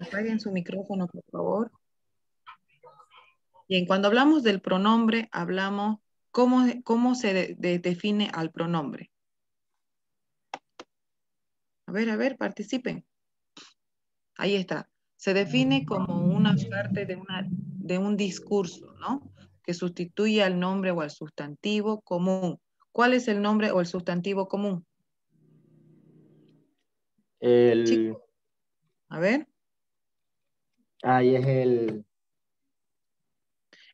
Apaguen su micrófono, por favor. Bien, cuando hablamos del pronombre, hablamos cómo se define al pronombre. A ver, participen. Ahí está. Se define como una parte de un discurso, ¿no? Que sustituye al nombre o al sustantivo común. ¿Cuál es el nombre o el sustantivo común? El, Chicos, a ver, ahí es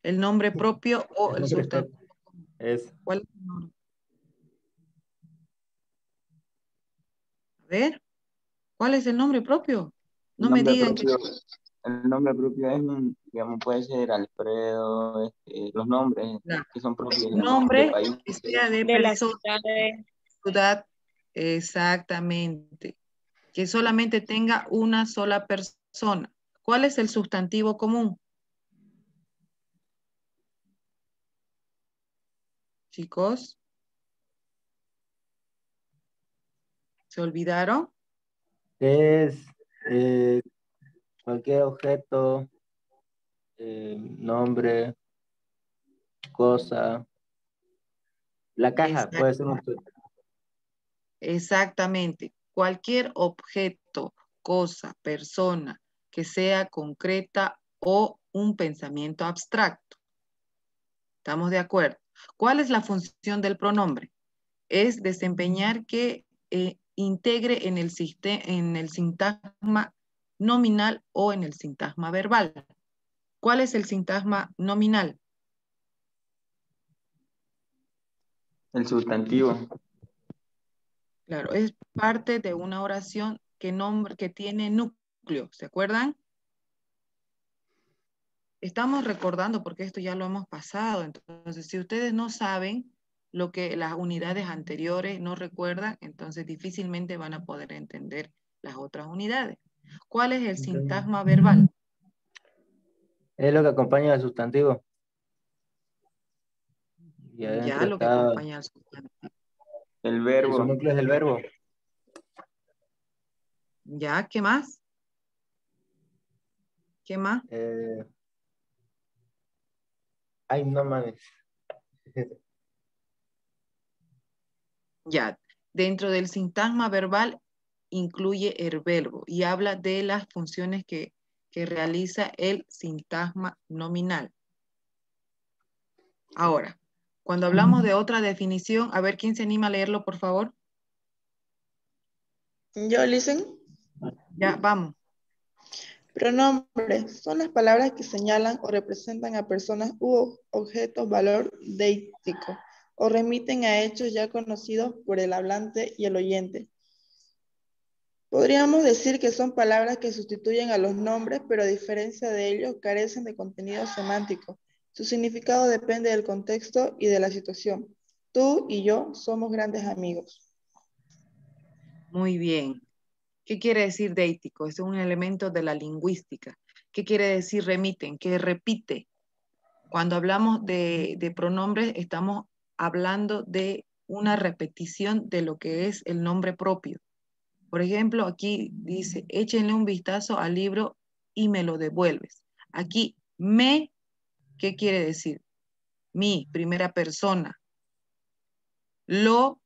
el nombre propio o el el nombre sustantivo. propio. Es, ¿Cuál es el nombre? A ver, ¿cuál es el nombre propio? No me digan que El nombre propio es, digamos, puede ser Alfredo, los nombres la- que son propios, digamos, de nombre país. que sea de De las persona, ciudades. ciudad, exactamente. Que solamente tenga una sola persona. ¿Cuál es el sustantivo común? Chicos, ¿se olvidaron? es eh, cualquier objeto, nombre, cosa. La caja Exact- puede ser un... Exactamente. Cualquier objeto, cosa, persona que sea concreta o un pensamiento abstracto. ¿Estamos de acuerdo? ¿Cuál es la función del pronombre? Es desempeñar que integre en en el sintagma nominal o en el sintagma verbal. ¿Cuál es el sintagma nominal? El sustantivo. Claro, es parte de una oración que tiene núcleo, ¿se acuerdan? Estamos recordando porque esto ya lo hemos pasado, entonces si ustedes no saben lo que las unidades anteriores no recuerdan, entonces difícilmente van a poder entender las otras unidades. ¿Cuál es el sintagma verbal? Es lo que acompaña al sustantivo. Y adentro Ya lo que está, acompaña al sustantivo. El su verbo. núcleo es el verbo. Ya, ¿qué más? ¿Qué más? Ay, no mames. Ya, dentro del sintagma verbal incluye el verbo y habla de las funciones que realiza el sintagma nominal. Ahora, cuando hablamos de otra definición, a ver quién se anima a leerlo, por favor. Yo, listen. Ya, vamos. Pronombres son las palabras que señalan o representan a personas u objetos valor deítico o remiten a hechos ya conocidos por el hablante y el oyente. Podríamos decir que son palabras que sustituyen a los nombres, pero a diferencia de ellos carecen de contenido semántico. Su significado depende del contexto y de la situación. Tú y yo somos grandes amigos. Muy bien. ¿Qué quiere decir deítico? Es un elemento de la lingüística. ¿Qué quiere decir remiten? Que repite. Cuando hablamos de pronombres, estamos hablando de una repetición de lo que es el nombre propio. Por ejemplo, aquí dice, échenle un vistazo al libro y me lo devuelves. Aquí, me, ¿qué quiere decir? Mi, primera persona. Lo,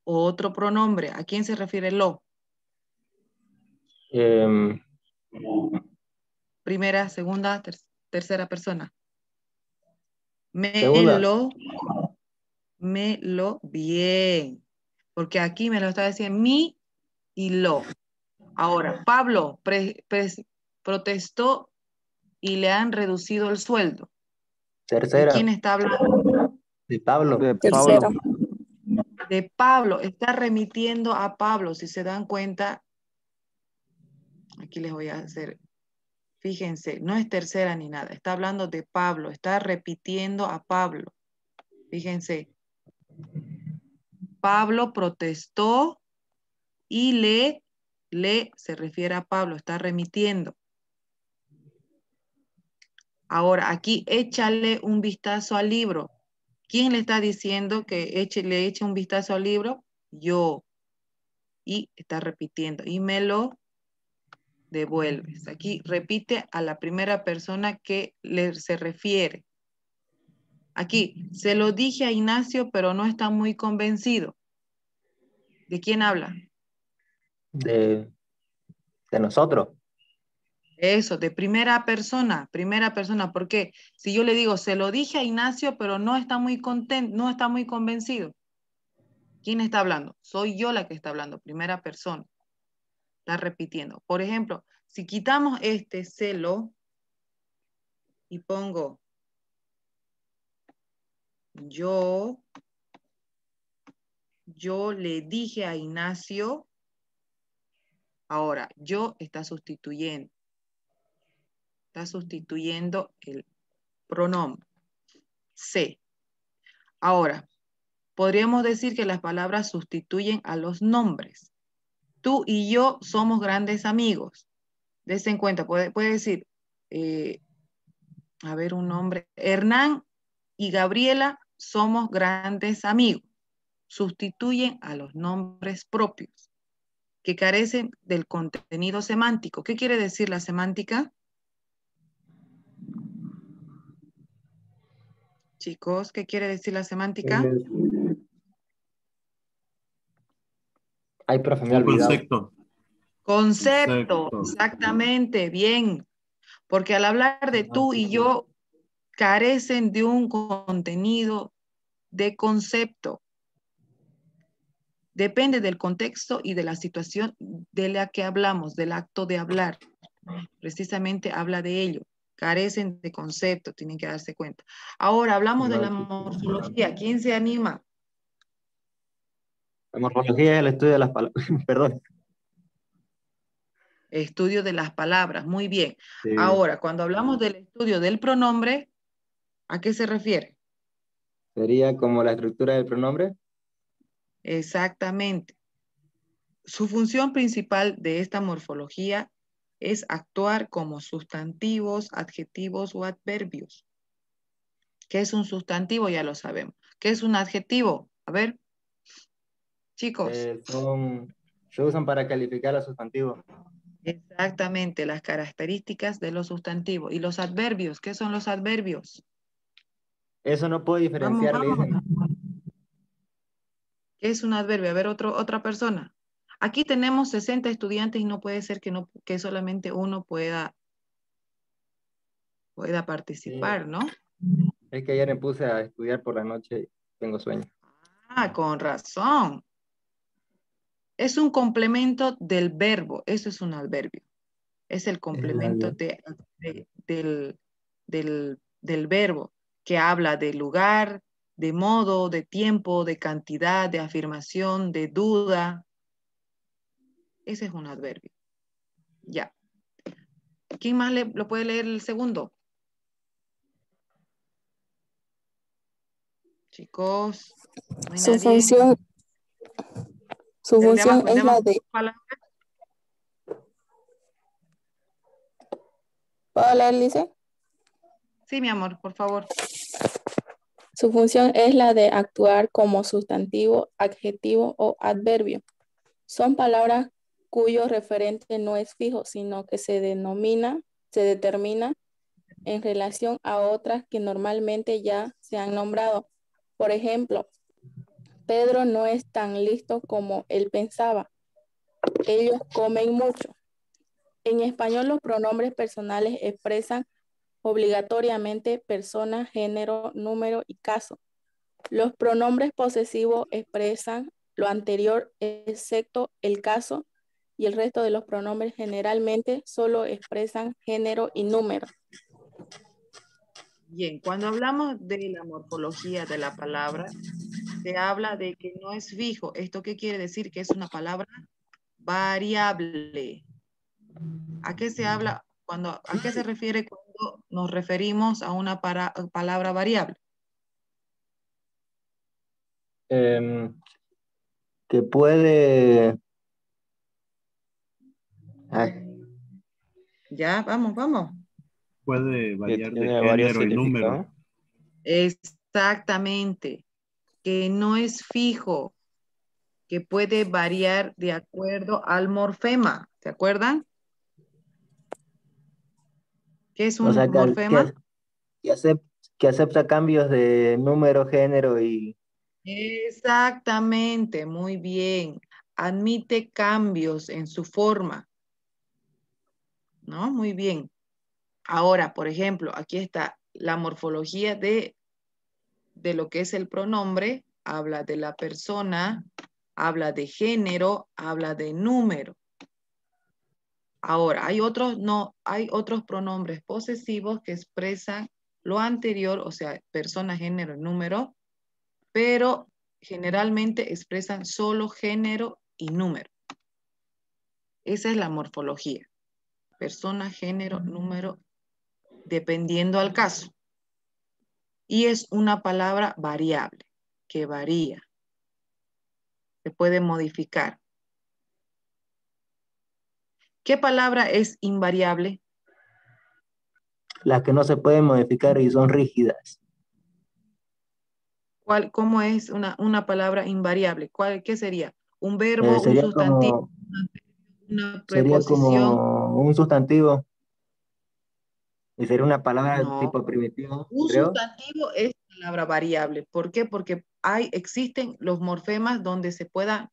otro pronombre. ¿A quién se refiere lo? Em, Primera, segunda, tercera persona. segunda. Bien. Porque aquí me lo está diciendo mi y lo. Ahora, Pablo protestó y le han reducido el sueldo. ¿De Tercera. quién está hablando? De Pablo. De Tercero. Pablo. De Pablo. Está remitiendo a Pablo. Si se dan cuenta, aquí les voy a hacer, fíjense, no es tercera ni nada. Está hablando de Pablo. Está repitiendo a Pablo. Fíjense. Pablo protestó y le se refiere a Pablo, está remitiendo. Ahora, aquí échale un vistazo al libro. ¿Quién le está diciendo que le eche un vistazo al libro? Yo. Y está repitiendo. Y me lo devuelves. Aquí repite a la primera persona que se refiere. Aquí, se lo dije a Ignacio, pero no está muy convencido. ¿De quién habla? De nosotros. Eso, de primera persona, porque si yo le digo, se lo dije a Ignacio, pero no está muy contento, no está muy convencido. ¿Quién está hablando? Soy yo la que está hablando, primera persona. Está repitiendo. Por ejemplo, si quitamos este celo y pongo yo le dije a Ignacio, ahora yo está sustituyendo el pronombre se. Ahora, podríamos decir que las palabras sustituyen a los nombres. Tú y yo somos grandes amigos. Des en cuenta, puede decir, a ver un nombre, Hernán y Gabriela somos grandes amigos. Sustituyen a los nombres propios que carecen del contenido semántico. ¿Qué quiere decir la semántica? Chicos, ¿qué quiere decir la semántica? Ay, profe, me he Un olvidado. concepto. Concepto, Concepto. exactamente, bien. Porque al hablar de tú y yo, carecen de un contenido de concepto. Depende del contexto y de la situación de la que hablamos, del acto de hablar. Precisamente habla de ello. Carecen de concepto, tienen que darse cuenta. Ahora hablamos de la morfología. ¿Quién se anima? La morfología es el estudio de las palabras. Perdón. Estudio de las palabras, muy bien. Sí. Ahora, cuando hablamos del estudio del pronombre, ¿a qué se refiere? Sería como la estructura del pronombre. Exactamente. Su función principal de esta morfología es actuar como sustantivos, adjetivos o adverbios. ¿Qué es un sustantivo? Ya lo sabemos. ¿Qué es un adjetivo? A ver, chicos. Se usan para calificar los sustantivos. Exactamente, las características de los sustantivos. ¿Y los adverbios? ¿Qué son los adverbios? Eso no puedo diferenciar, le dicen. ¿Qué es un adverbio? A ver, otra persona. Aquí tenemos 60 estudiantes y no puede ser que solamente uno pueda participar, Sí. ¿no? Es que ayer me puse a estudiar por la noche y tengo sueño. Ah, con razón. Es un complemento del verbo. Eso es un adverbio. Es el complemento del verbo que habla de lugar, de modo, de tiempo, de cantidad, de afirmación, de duda. Ese es un adverbio. Ya. ¿Quién más lo puede leer el segundo? Chicos, ¿no hay Su nadie? función El de abajo, es la de... ¿Puedo leer, Lice? Sí, mi amor, por favor. Su función es la de actuar como sustantivo, adjetivo o adverbio. Son palabras cuyo referente no es fijo, sino que se determina en relación a otras que normalmente ya se han nombrado. Por ejemplo, Pedro no es tan listo como él pensaba. Ellos comen mucho. En español, los pronombres personales expresan obligatoriamente persona, género, número y caso. Los pronombres posesivos expresan lo anterior, excepto el caso, y el resto de los pronombres generalmente solo expresan género y número. Bien, cuando hablamos de la morfología de la palabra, se habla de que no es fijo. ¿Esto qué quiere decir? Que es una palabra variable. ¿A qué se habla a qué se refiere cuando nos referimos a una palabra variable? Que puede... Ya, vamos. Puede variar de tiene varios género y número. significados. Exactamente. Que no es fijo, que puede variar de acuerdo al morfema. ¿Se acuerdan? ¿Qué es O un sea, morfema? que acepta cambios de número, género y... Exactamente, muy bien. Admite cambios en su forma, ¿no? Muy bien. Ahora, por ejemplo, aquí está la morfología de lo que es el pronombre, habla de la persona, habla de género, habla de número. Ahora, hay otros pronombres posesivos que expresan lo anterior, o sea, persona, género, número, pero generalmente expresan solo género y número. Esa es la morfología. Persona, género, número, dependiendo al caso. Y es una palabra variable, que varía. Se puede modificar. ¿Qué palabra es invariable? Las que no se pueden modificar y son rígidas. ¿Cómo es una palabra invariable? ¿Qué sería? ¿Un verbo, un Sería sustantivo, una sería preposición? como un sustantivo y sería una palabra No. tipo primitivo, Un creo. sustantivo es palabra variable. ¿Por qué? Porque existen los morfemas donde se pueda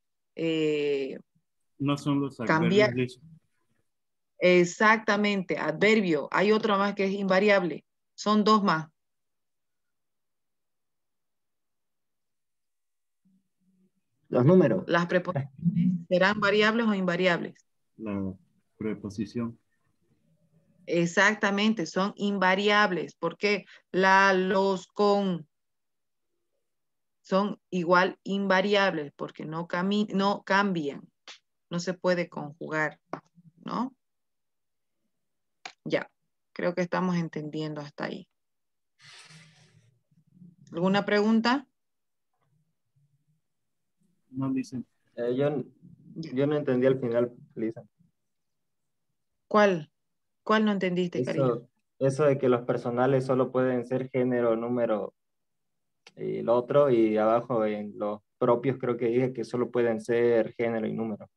No son los cambiar. adverbios de eso. Exactamente, adverbio. Hay otro más que es invariable. Son dos más. Los números. ¿Las preposiciones serán variables o invariables? La preposición. Exactamente, son invariables. Porque los, con son igual invariables porque no cambian. No se puede conjugar, ¿no? Ya, creo que estamos entendiendo hasta ahí. ¿Alguna pregunta? No dicen. Yo no entendí al final, Lisa. ¿Cuál no entendiste, cariño? Eso de que los personales solo pueden ser género, número y el otro, y abajo en los propios creo que dije que solo pueden ser género y número.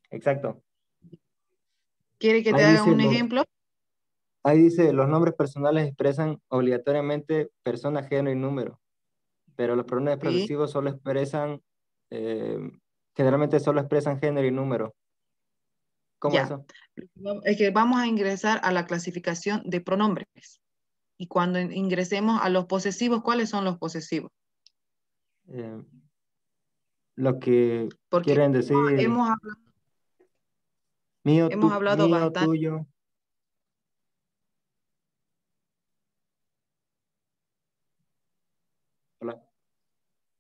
Exacto. ¿Quiere que te Ahí haga dice, un ejemplo? ahí dice, los nombres personales expresan obligatoriamente persona, género y número, pero los pronombres Sí, posesivos solo expresan, eh, generalmente solo expresan género y número. ¿Cómo ya. eso? Es que vamos a ingresar a la clasificación de pronombres. Y cuando ingresemos a los posesivos, ¿cuáles son los posesivos? Lo que Porque quieren decir hemos hablado mío, bastante. tuyo. Hola.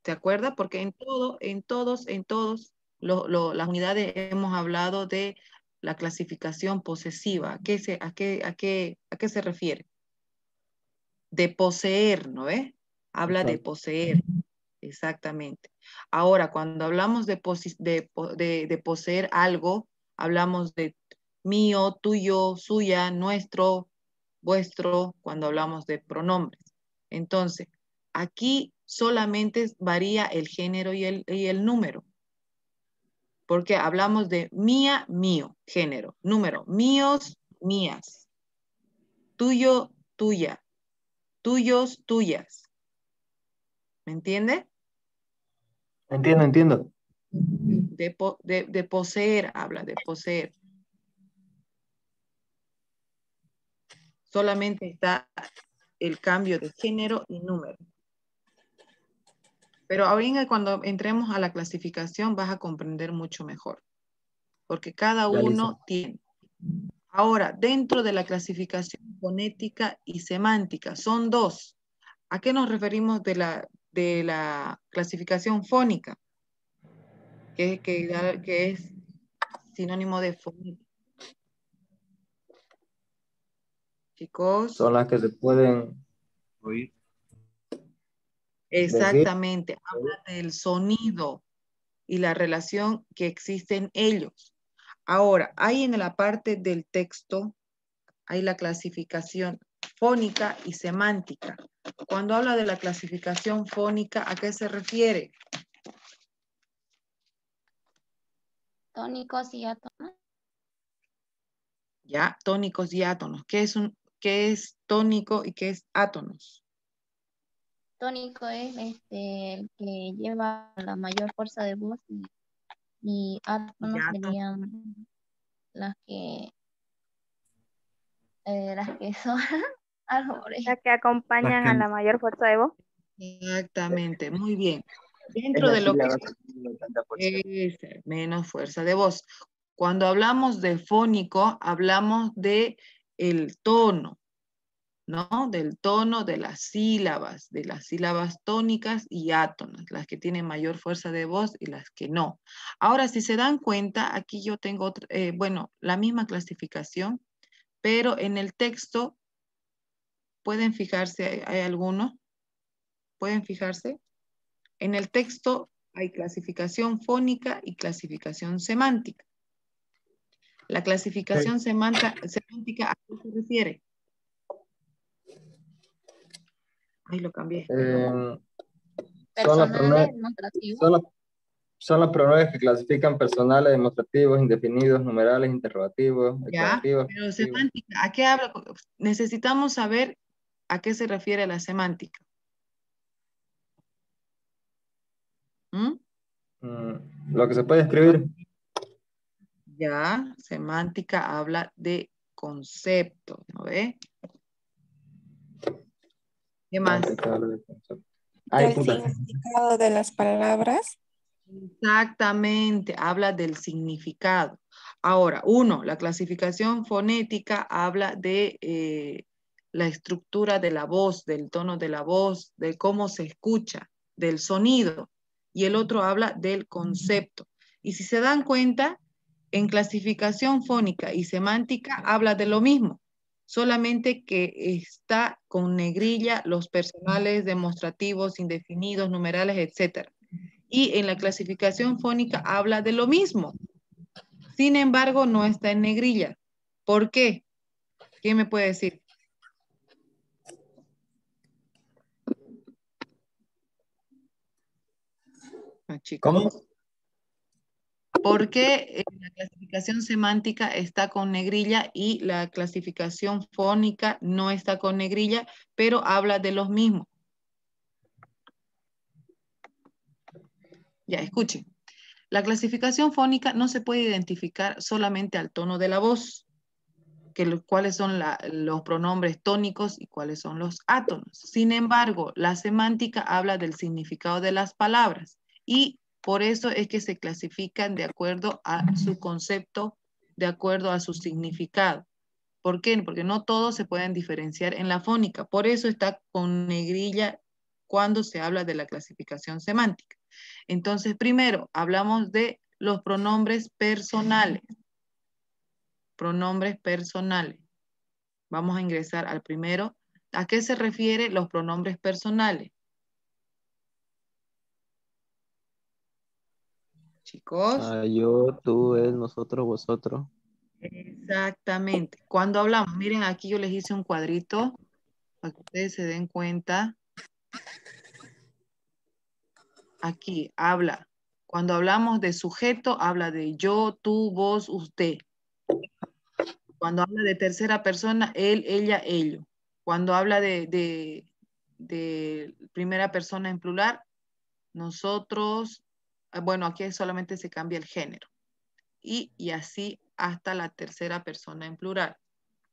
¿Te acuerdas? Porque en todos las unidades hemos hablado de la clasificación posesiva. ¿A qué se refiere? De poseer, ¿no ves? Habla de Exacto. poseer, exactamente. Ahora, cuando hablamos de poseer algo, hablamos de mío, tuyo, suya, nuestro, vuestro, cuando hablamos de pronombres. Entonces, aquí solamente varía el género y el número, porque hablamos de mía, mío, género, número, míos, mías, tuyo, tuya, tuyos, tuyas. ¿Me entiende? Entiendo. De poseer, habla de poseer. Solamente está el cambio de género y número. Pero ahorita cuando entremos a la clasificación vas a comprender mucho mejor, porque cada Ya, Lisa. uno tiene. Ahora, dentro de la clasificación fonética y semántica, son dos. ¿A qué nos referimos de la clasificación fónica? Que es sinónimo de fonética. Chicos. Son las que se pueden Oír. decir. Exactamente, habla del sonido y la relación que existe en ellos. Ahora, hay en la parte del texto, hay la clasificación fónica y semántica. Cuando habla de la clasificación fónica, ¿a qué se refiere? Tónicos y átomos. ¿Ya? Tónicos y átonos. ¿Qué es tónico y qué es átonos? Tónico es el que lleva la mayor fuerza de voz y átonos Ya, serían las que son árboles. La que acompañan a la mayor fuerza de voz. exactamente, muy bien. Es Dentro la de lo que sílaba que tiene tanta fuerza. es menos fuerza de voz. Cuando hablamos de fónico, hablamos de el tono, ¿no? Del tono de las sílabas tónicas y átonas, las que tienen mayor fuerza de voz y las que no. Ahora, si se dan cuenta, aquí yo tengo, bueno, la misma clasificación, pero en el texto, pueden fijarse, hay algunos, pueden fijarse, en el texto hay clasificación fónica y clasificación semántica. La clasificación semántica, ¿a qué se refiere? Ahí lo cambié. Personales, demostrativos. Son los pronombres que clasifican personales, demostrativos, indefinidos, numerales, interrogativos, Ya, declarativos. pero semántica, ¿a qué habla? Necesitamos saber a qué se refiere la semántica. ¿Mm? Lo que se puede escribir. Ya, semántica habla de conceptos, ¿no ve? ¿Qué más? Del significado de las palabras. Exactamente, habla del significado. Ahora, la clasificación fonética habla de la estructura de la voz, del tono de la voz, de cómo se escucha, del sonido. Y el otro habla del concepto. Y si se dan cuenta, en clasificación fónica y semántica habla de lo mismo, solamente que está con negrilla los personales, demostrativos, indefinidos, numerales, etc. Y en la clasificación fónica habla de lo mismo. Sin embargo, no está en negrilla. ¿Por qué? ¿Quién me puede decir? Chicos. ¿Cómo? ¿Por qué la clasificación semántica está con negrilla y la clasificación fónica no está con negrilla, pero habla de los mismos? Ya, escuchen. La clasificación fónica no se puede identificar solamente al tono de la voz, cuáles son los pronombres tónicos y cuáles son los átonos. Sin embargo, la semántica habla del significado de las palabras y por eso es que se clasifican de acuerdo a su concepto, de acuerdo a su significado. ¿Por qué? Porque no todos se pueden diferenciar en la fónica. Por eso está con negrilla cuando se habla de la clasificación semántica. Entonces, primero, hablamos de los pronombres personales. Pronombres personales. Vamos a ingresar al primero. ¿A qué se refiere los pronombres personales? Chicos. Yo, tú, él, nosotros, vosotros. Exactamente. Cuando hablamos, miren, aquí yo les hice un cuadrito para que ustedes se den cuenta. Aquí habla. Cuando hablamos de sujeto, habla de yo, tú, vos, usted. Cuando habla de tercera persona, él, ella, ello. Cuando habla de primera persona en plural, nosotros, bueno, aquí solamente se cambia el género. Y así hasta la tercera persona en plural.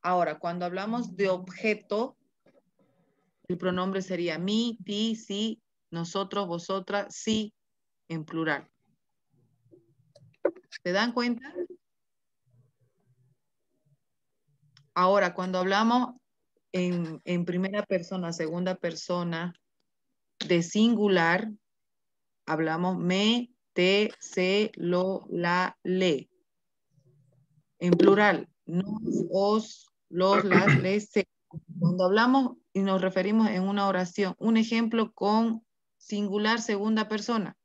Ahora, cuando hablamos de objeto, el pronombre sería mí, ti, sí, nosotros, vosotras, sí, en plural. ¿Se dan cuenta? Ahora, cuando hablamos en primera persona, segunda persona, de singular, hablamos me, te, se, lo, la, le. En plural, nos, os, los, las, les, se. Cuando hablamos y nos referimos en una oración, un ejemplo con singular segunda persona.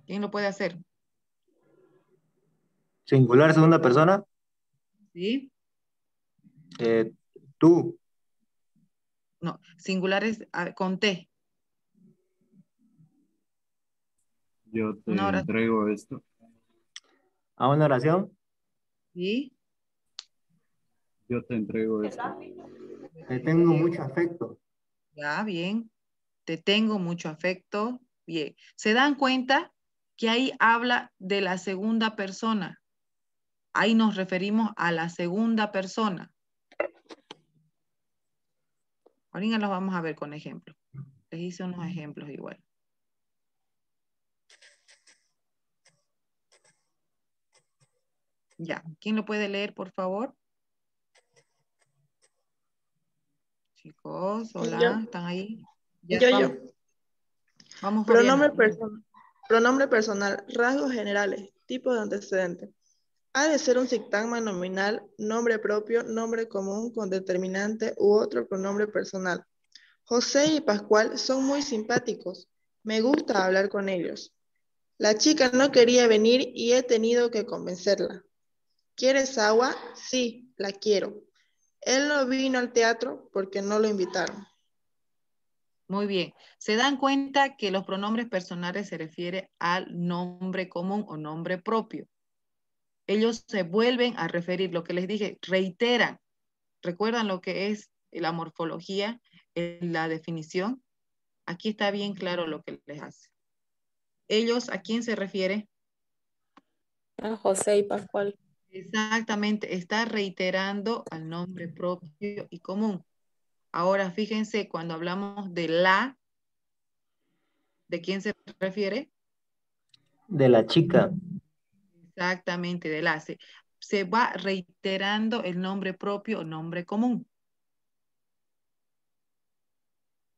¿Quién lo puede hacer? Singular, segunda persona. ¿Sí? Tú. No, singular es con T. Yo te Una oración. entrego esto. ¿A una oración? ¿Sí? Yo te entrego esto. Te tengo mucho afecto. Ya, bien. Te tengo mucho afecto. Bien. ¿Se dan cuenta que ahí habla de la segunda persona? Ahí nos referimos a la segunda persona. Ahorita los vamos a ver con ejemplos. Les hice unos ejemplos igual. Ya. ¿Quién lo puede leer, por favor? Chicos, hola, ¿están ahí? Ya, Yo. Vamos, Fabiana. Pronombre personal, rasgos generales, tipo de antecedente. Ha de ser un sintagma nominal, nombre propio, nombre común con determinante u otro pronombre personal. José y Pascual son muy simpáticos. Me gusta hablar con ellos. La chica no quería venir y he tenido que convencerla. ¿Quieres agua? Sí, la quiero. Él no vino al teatro porque no lo invitaron. Muy bien. ¿Se dan cuenta que los pronombres personales se refieren al nombre común o nombre propio? Ellos se vuelven a referir, lo que les dije, reiteran. ¿Recuerdan lo que es la morfología, la definición? Aquí está bien claro lo que les hace. ¿Ellos a quién se refiere? A José y Pascual. Exactamente, está reiterando al nombre propio y común. Ahora, fíjense, cuando hablamos de la, ¿de quién se refiere? De la chica. Exactamente, de la. Se va reiterando el nombre propio o nombre común.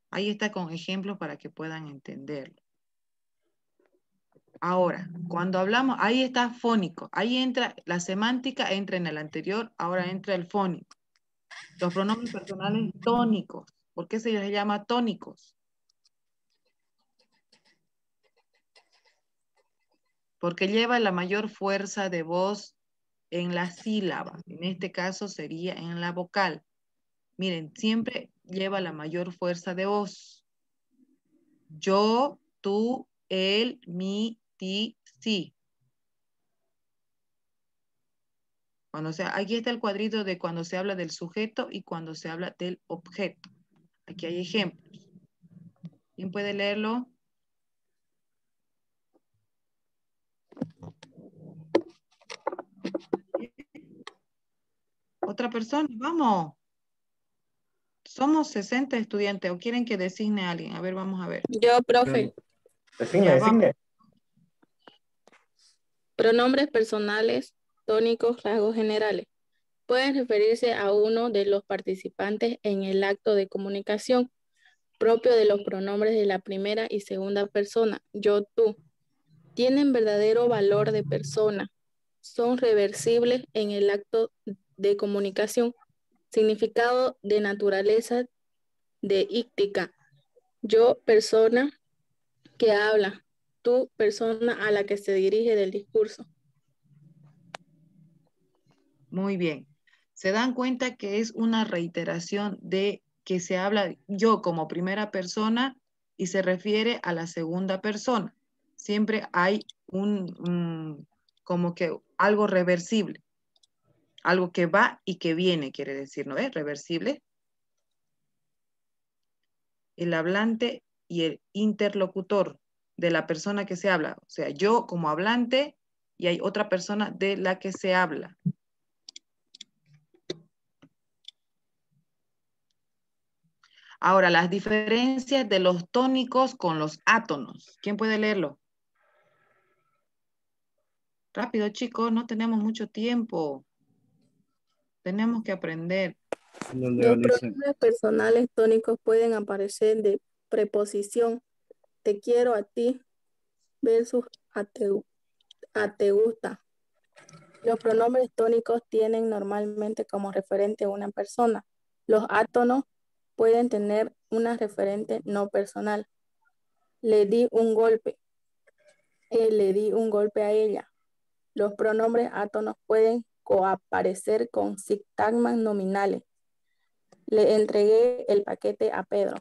Ahí está con ejemplos para que puedan entenderlo. Ahora, cuando hablamos, ahí está fónico. Ahí entra, la semántica entra en el anterior, ahora entra el fónico. Los pronombres personales tónicos. ¿Por qué se les llama tónicos? Porque lleva la mayor fuerza de voz en la sílaba. En este caso sería en la vocal. Miren, siempre lleva la mayor fuerza de voz. Yo, tú, él, mi, ti, sí. Aquí está el cuadrito de cuando se habla del sujeto y cuando se habla del objeto. Aquí hay ejemplos. ¿Quién puede leerlo? ¿Otra persona? Vamos. Somos 60 estudiantes. ¿O quieren que designe a alguien? A ver, vamos a ver. Yo, profe. Designe. Pronombres personales, tónicos, rasgos generales. Pueden referirse a uno de los participantes en el acto de comunicación, propio de los pronombres de la primera y segunda persona, yo, tú. Tienen verdadero valor de persona. Son reversibles en el acto de comunicación. Significado de naturaleza deíctica. Yo, persona que habla. Tú, persona a la que se dirige del discurso. Muy bien. Se dan cuenta que es una reiteración de que se habla yo como primera persona y se refiere a la segunda persona. Siempre hay como que algo reversible. Algo que va y que viene, quiere decir, ¿no es? Reversible. El hablante y el interlocutor de la persona que se habla. O sea, yo como hablante y hay otra persona de la que se habla. Ahora, las diferencias de los tónicos con los átonos. ¿Quién puede leerlo? Rápido, chicos, no tenemos mucho tiempo. Tenemos que aprender. Los pronombres personales tónicos pueden aparecer de preposición te quiero a ti versus a te gusta. Los pronombres tónicos tienen normalmente como referente a una persona. Los átonos pueden tener una referente no personal. Le di un golpe. Le di un golpe a ella. Los pronombres átonos pueden coaparecer con sintagmas nominales. Le entregué el paquete a Pedro.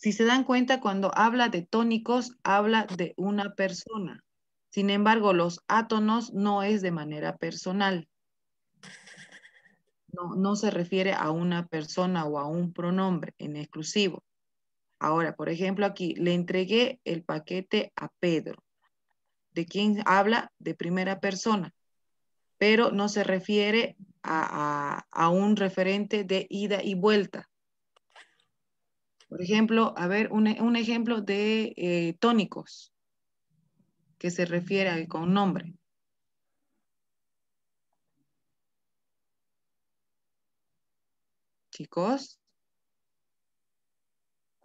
Si se dan cuenta, cuando habla de tónicos, habla de una persona. Sin embargo, los átonos no es de manera personal. No se refiere a una persona o a un pronombre en exclusivo. Ahora, por ejemplo, aquí le entregué el paquete a Pedro. ¿De quién habla? De primera persona, pero no se refiere a un referente de ida y vuelta. Por ejemplo, a ver, un ejemplo de tónicos que se refiere con nombre. Chicos.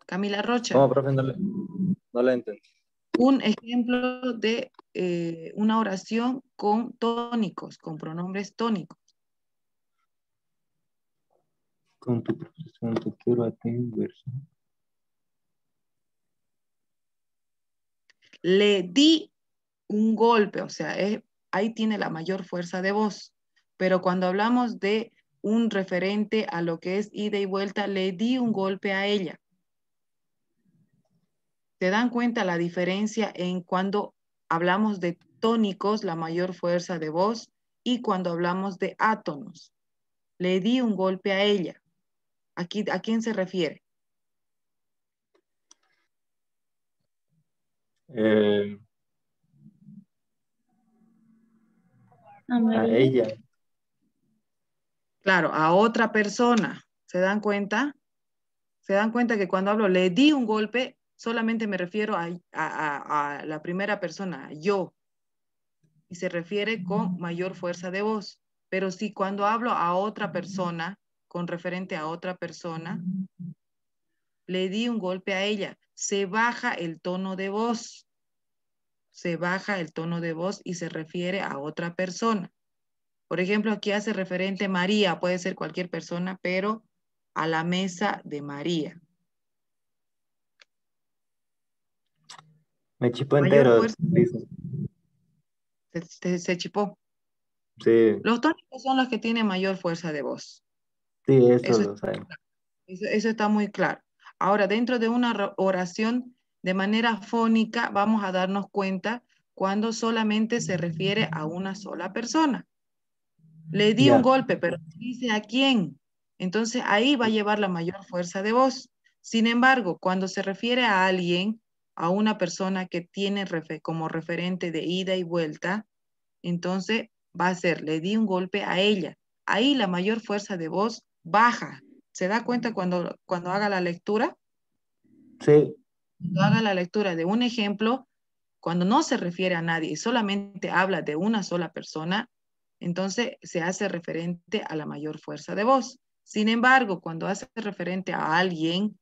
Camila Rocha. No, profe, no la entendí. Un ejemplo de una oración con tónicos, con pronombres tónicos. Con tu profesión te quiero a ti, verso. Le di un golpe, o sea, ahí tiene la mayor fuerza de voz. Pero cuando hablamos de un referente a lo que es ida y vuelta, le di un golpe a ella. ¿Se dan cuenta la diferencia en cuando hablamos de tónicos, la mayor fuerza de voz, y cuando hablamos de átonos? Le di un golpe a ella. Aquí, ¿a quién se refiere? A ella. Claro, a otra persona. ¿Se dan cuenta? Se dan cuenta que cuando hablo le di un golpe, solamente me refiero a la primera persona, yo. Y se refiere con mayor fuerza de voz. Pero si cuando hablo a otra persona, con referente a otra persona, le di un golpe a ella, se baja el tono de voz. Se baja el tono de voz y se refiere a otra persona. Por ejemplo, aquí hace referente María, puede ser cualquier persona, pero a la mesa de María. Me chipó Mayor entero. fuerza. Se chipó. Sí. Los tónicos son los que tienen mayor fuerza de voz. Sí, eso lo sabemos. Eso está muy claro. Ahora, dentro de una oración de manera fónica, vamos a darnos cuenta cuando solamente se refiere a una sola persona. Le di un golpe, pero dice a quién. Entonces ahí va a llevar la mayor fuerza de voz. Sin embargo, cuando se refiere a alguien, a una persona que tiene como referente de ida y vuelta, entonces va a ser, le di un golpe a ella. Ahí la mayor fuerza de voz baja. ¿Se da cuenta cuando haga la lectura? Sí. Cuando haga la lectura de un ejemplo, cuando no se refiere a nadie y solamente habla de una sola persona, entonces se hace referente a la mayor fuerza de voz. Sin embargo, cuando hace referente a alguien,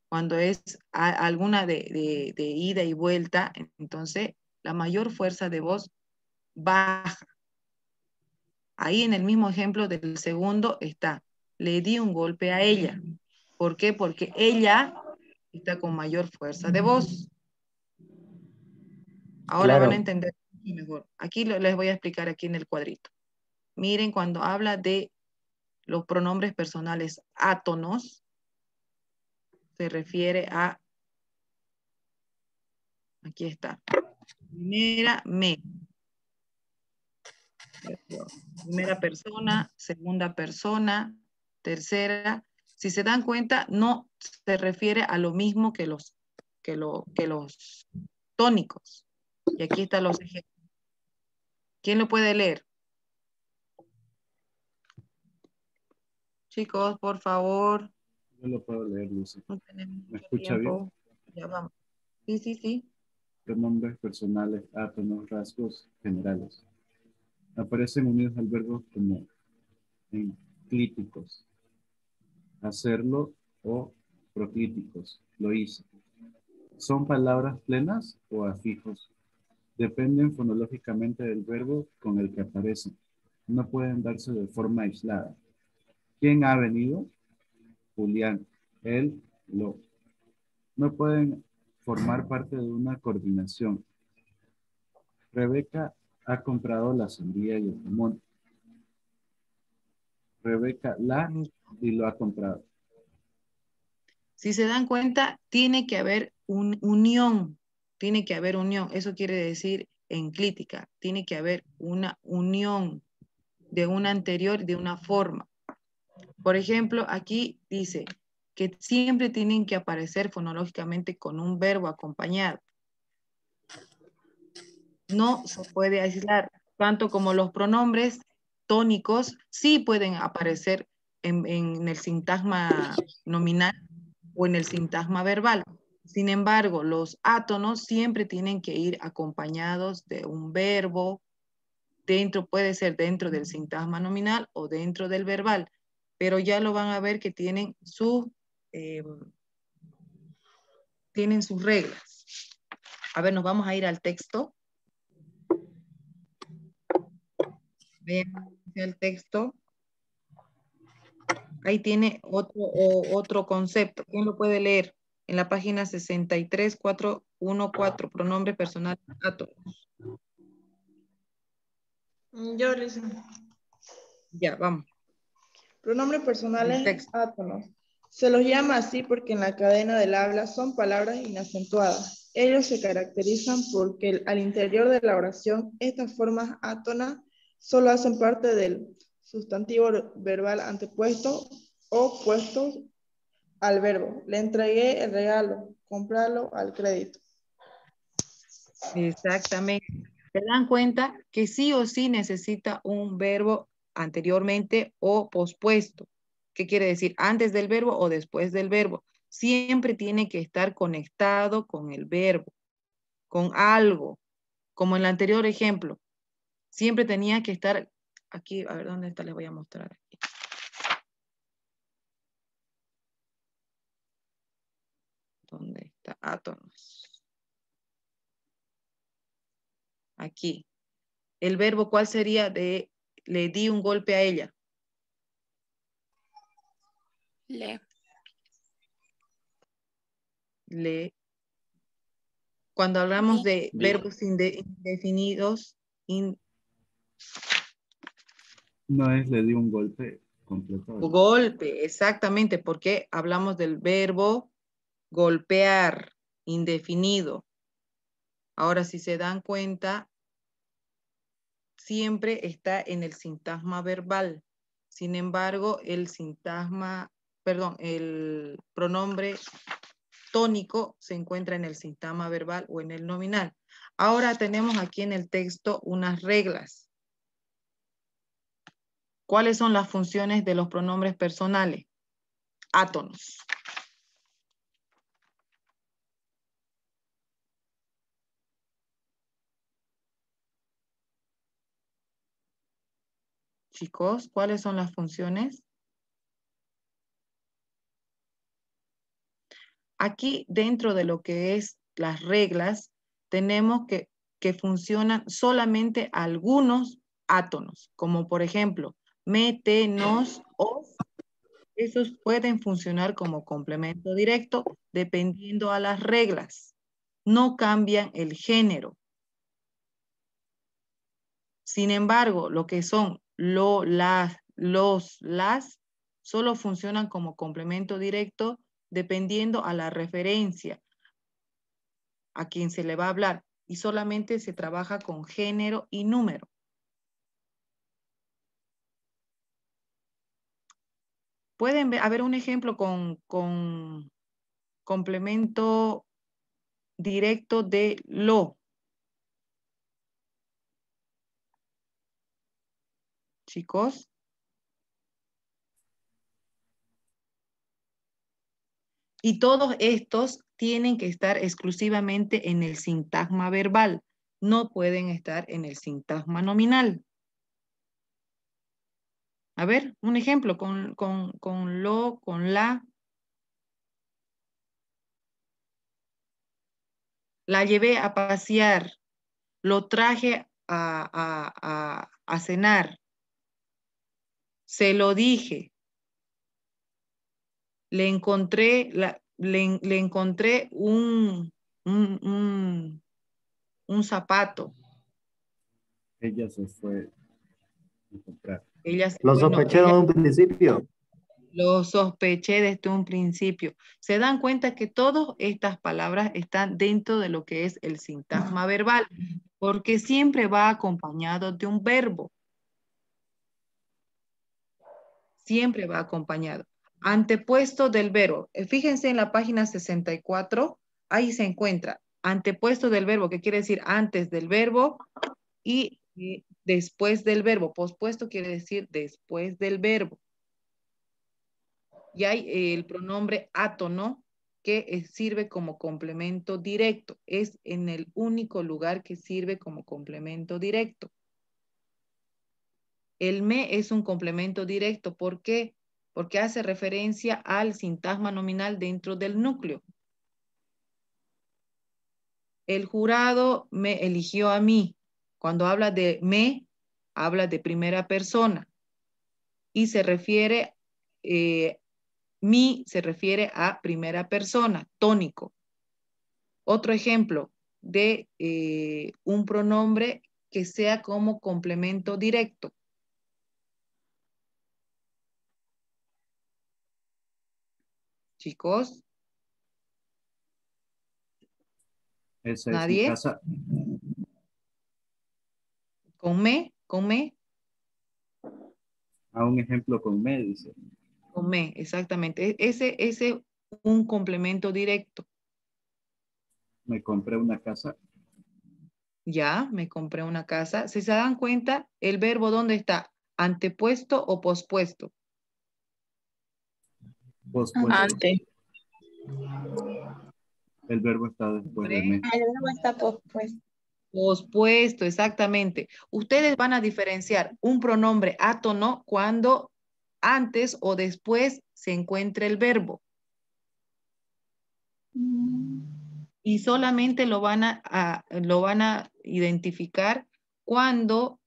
cuando es alguna de ida y vuelta, entonces la mayor fuerza de voz baja. Ahí en el mismo ejemplo del segundo está, le di un golpe a ella. ¿Por qué? Porque ella está con mayor fuerza de voz. Ahora Claro. van a entender mejor. Aquí les voy a explicar aquí en el cuadrito. Miren, cuando habla de los pronombres personales átonos, se refiere a, aquí está, primera, me. Primera persona, segunda persona, tercera. Si se dan cuenta, no se refiere a lo mismo que los tónicos. Y aquí están los ejemplos. ¿Quién lo puede leer? Chicos, por favor. Yo lo puedo leer, Lucy. No tenemos ¿Me mucho escucha tiempo. bien? Ya vamos. Sí. Pronombres personales, átonos, rasgos generales. Aparecen unidos al verbo como enclíticos, hacerlo o proclíticos, lo hice. ¿Son palabras plenas o afijos? Dependen fonológicamente del verbo con el que aparecen. No pueden darse de forma aislada. ¿Quién ha venido? Julián. Él, lo. No pueden formar parte de una coordinación. Rebeca ha comprado la sandía y el jamón. Rebeca la y lo ha comprado. Si se dan cuenta, tiene que haber una unión tiene que haber unión. Eso quiere decir enclítica, tiene que haber una unión de una anterior, de una forma. Por ejemplo, aquí dice que siempre tienen que aparecer fonológicamente con un verbo acompañado. No se puede aislar, tanto como los pronombres tónicos sí pueden aparecer en el sintagma nominal o en el sintagma verbal. Sin embargo, los átonos siempre tienen que ir acompañados de un verbo, puede ser dentro del sintagma nominal o dentro del verbal, pero ya lo van a ver que tienen sus reglas. A ver, nos vamos a ir al texto. Vean el texto. Ahí tiene otro concepto. ¿Quién lo puede leer? En la página 63414, pronombre personal átonos. Yo, Lisa. Ya, vamos. Pronombres personales átonos. Se los llama así porque en la cadena del habla son palabras inacentuadas. Ellos se caracterizan porque al interior de la oración estas formas átonas solo hacen parte del sustantivo verbal antepuesto o puestos al verbo. Le entregué el regalo, comprarlo al crédito. Exactamente. ¿Se dan cuenta que sí o sí necesita un verbo anteriormente o pospuesto? ¿Qué quiere decir? Antes del verbo o después del verbo. Siempre tiene que estar conectado con el verbo, con algo, como en el anterior ejemplo. Siempre tenía que estar aquí, a ver dónde está, les voy a mostrar aquí. ¿Dónde está? Átonos. Aquí. El verbo, ¿cuál sería? Le di un golpe a ella. Le. Cuando hablamos de verbos indefinidos, no es le di un golpe completo. Golpe, exactamente, porque hablamos del verbo golpear, indefinido. Ahora, si se dan cuenta, siempre está en el sintagma verbal. Sin embargo, el pronombre tónico se encuentra en el sintagma verbal o en el nominal. Ahora tenemos aquí en el texto unas reglas. ¿Cuáles son las funciones de los pronombres personales? Átonos. Chicos, ¿cuáles son las funciones? Aquí dentro de lo que es las reglas, tenemos que funcionan solamente algunos átonos, como por ejemplo, me, te, nos, os. Esos pueden funcionar como complemento directo dependiendo a las reglas. No cambian el género. Sin embargo, lo que son lo, las, los, las, solo funcionan como complemento directo dependiendo a la referencia a quien se le va a hablar y solamente se trabaja con género y número. Pueden haber un ejemplo con complemento directo de lo. Chicos. Y todos estos tienen que estar exclusivamente en el sintagma verbal. No pueden estar en el sintagma nominal. A ver, un ejemplo con lo, con la. La llevé a pasear. Lo traje a cenar. Se lo dije. Le encontré, le encontré un zapato. Ella se fue a comprar. Lo sospeché en un principio. Lo sospeché desde un principio. Se dan cuenta que todas estas palabras están dentro de lo que es el sintagma verbal, porque siempre va acompañado de un verbo. Siempre va acompañado. Antepuesto del verbo. Fíjense en la página 64, ahí se encuentra antepuesto del verbo, que quiere decir antes del verbo, y después del verbo. Pospuesto quiere decir después del verbo. Y hay el pronombre átono, que sirve como complemento directo. Es en el único lugar que sirve como complemento directo. El me es un complemento directo. ¿Por qué? Porque hace referencia al sintagma nominal dentro del núcleo. El jurado me eligió a mí. Cuando habla de me, habla de primera persona. Y se refiere, mi se refiere a primera persona, tónico. Otro ejemplo de un pronombre que sea como complemento directo. Chicos. Esa es mi ¿Nadie? casa. ¿Con me? ¿Con me? A un ejemplo con me, dice. Con me, exactamente. Ese es un complemento directo. Me compré una casa. Ya, me compré una casa. Si se dan cuenta, el verbo ¿dónde está? ¿Antepuesto o pospuesto? Pospuesto. Ante. El verbo está después de me. El verbo está pospuesto. Pospuesto, exactamente. Ustedes van a diferenciar un pronombre átono cuando antes o después se encuentre el verbo. Y solamente lo van a identificar cuando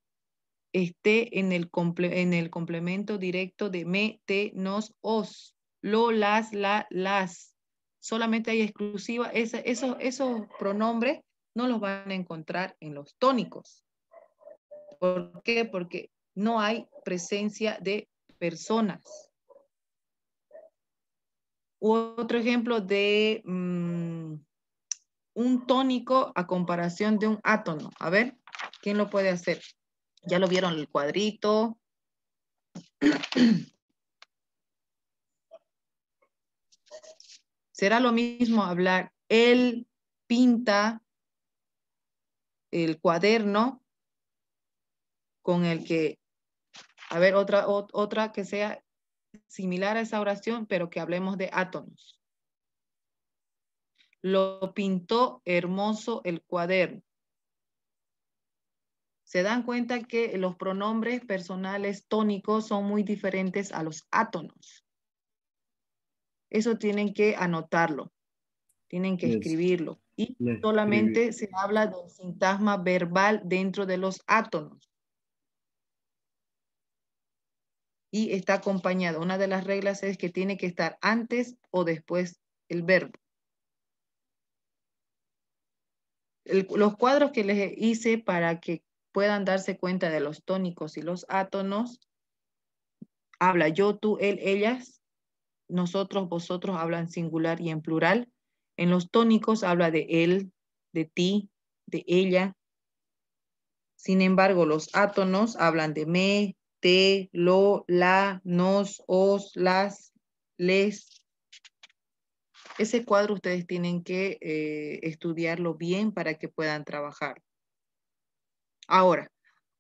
esté en el complemento directo de me, te, nos, os, lo, las, la, las. Solamente hay exclusiva, esos pronombres no los van a encontrar en los tónicos. ¿Por qué? Porque no hay presencia de personas. Otro ejemplo de un tónico a comparación de un átono. A ver, ¿quién lo puede hacer? ¿Ya lo vieron el cuadrito? Será lo mismo hablar, él pinta el cuaderno con el que, a ver, otra que sea similar a esa oración, pero que hablemos de átomos. Lo pintó hermoso el cuaderno. Se dan cuenta que los pronombres personales tónicos son muy diferentes a los átonos. Eso tienen que anotarlo, tienen que escribirlo. Y solamente se habla del sintagma verbal dentro de los átonos. Y está acompañado. Una de las reglas es que tiene que estar antes o después el verbo. Los cuadros que les hice para que puedan darse cuenta de los tónicos y los átonos, habla yo, tú, él, ellas, nosotros, vosotros, hablan singular y en plural. En los tónicos habla de él, de ti, de ella. Sin embargo, los átonos hablan de me, te, lo, la, nos, os, las, les. Ese cuadro ustedes tienen que estudiarlo bien para que puedan trabajar. Ahora,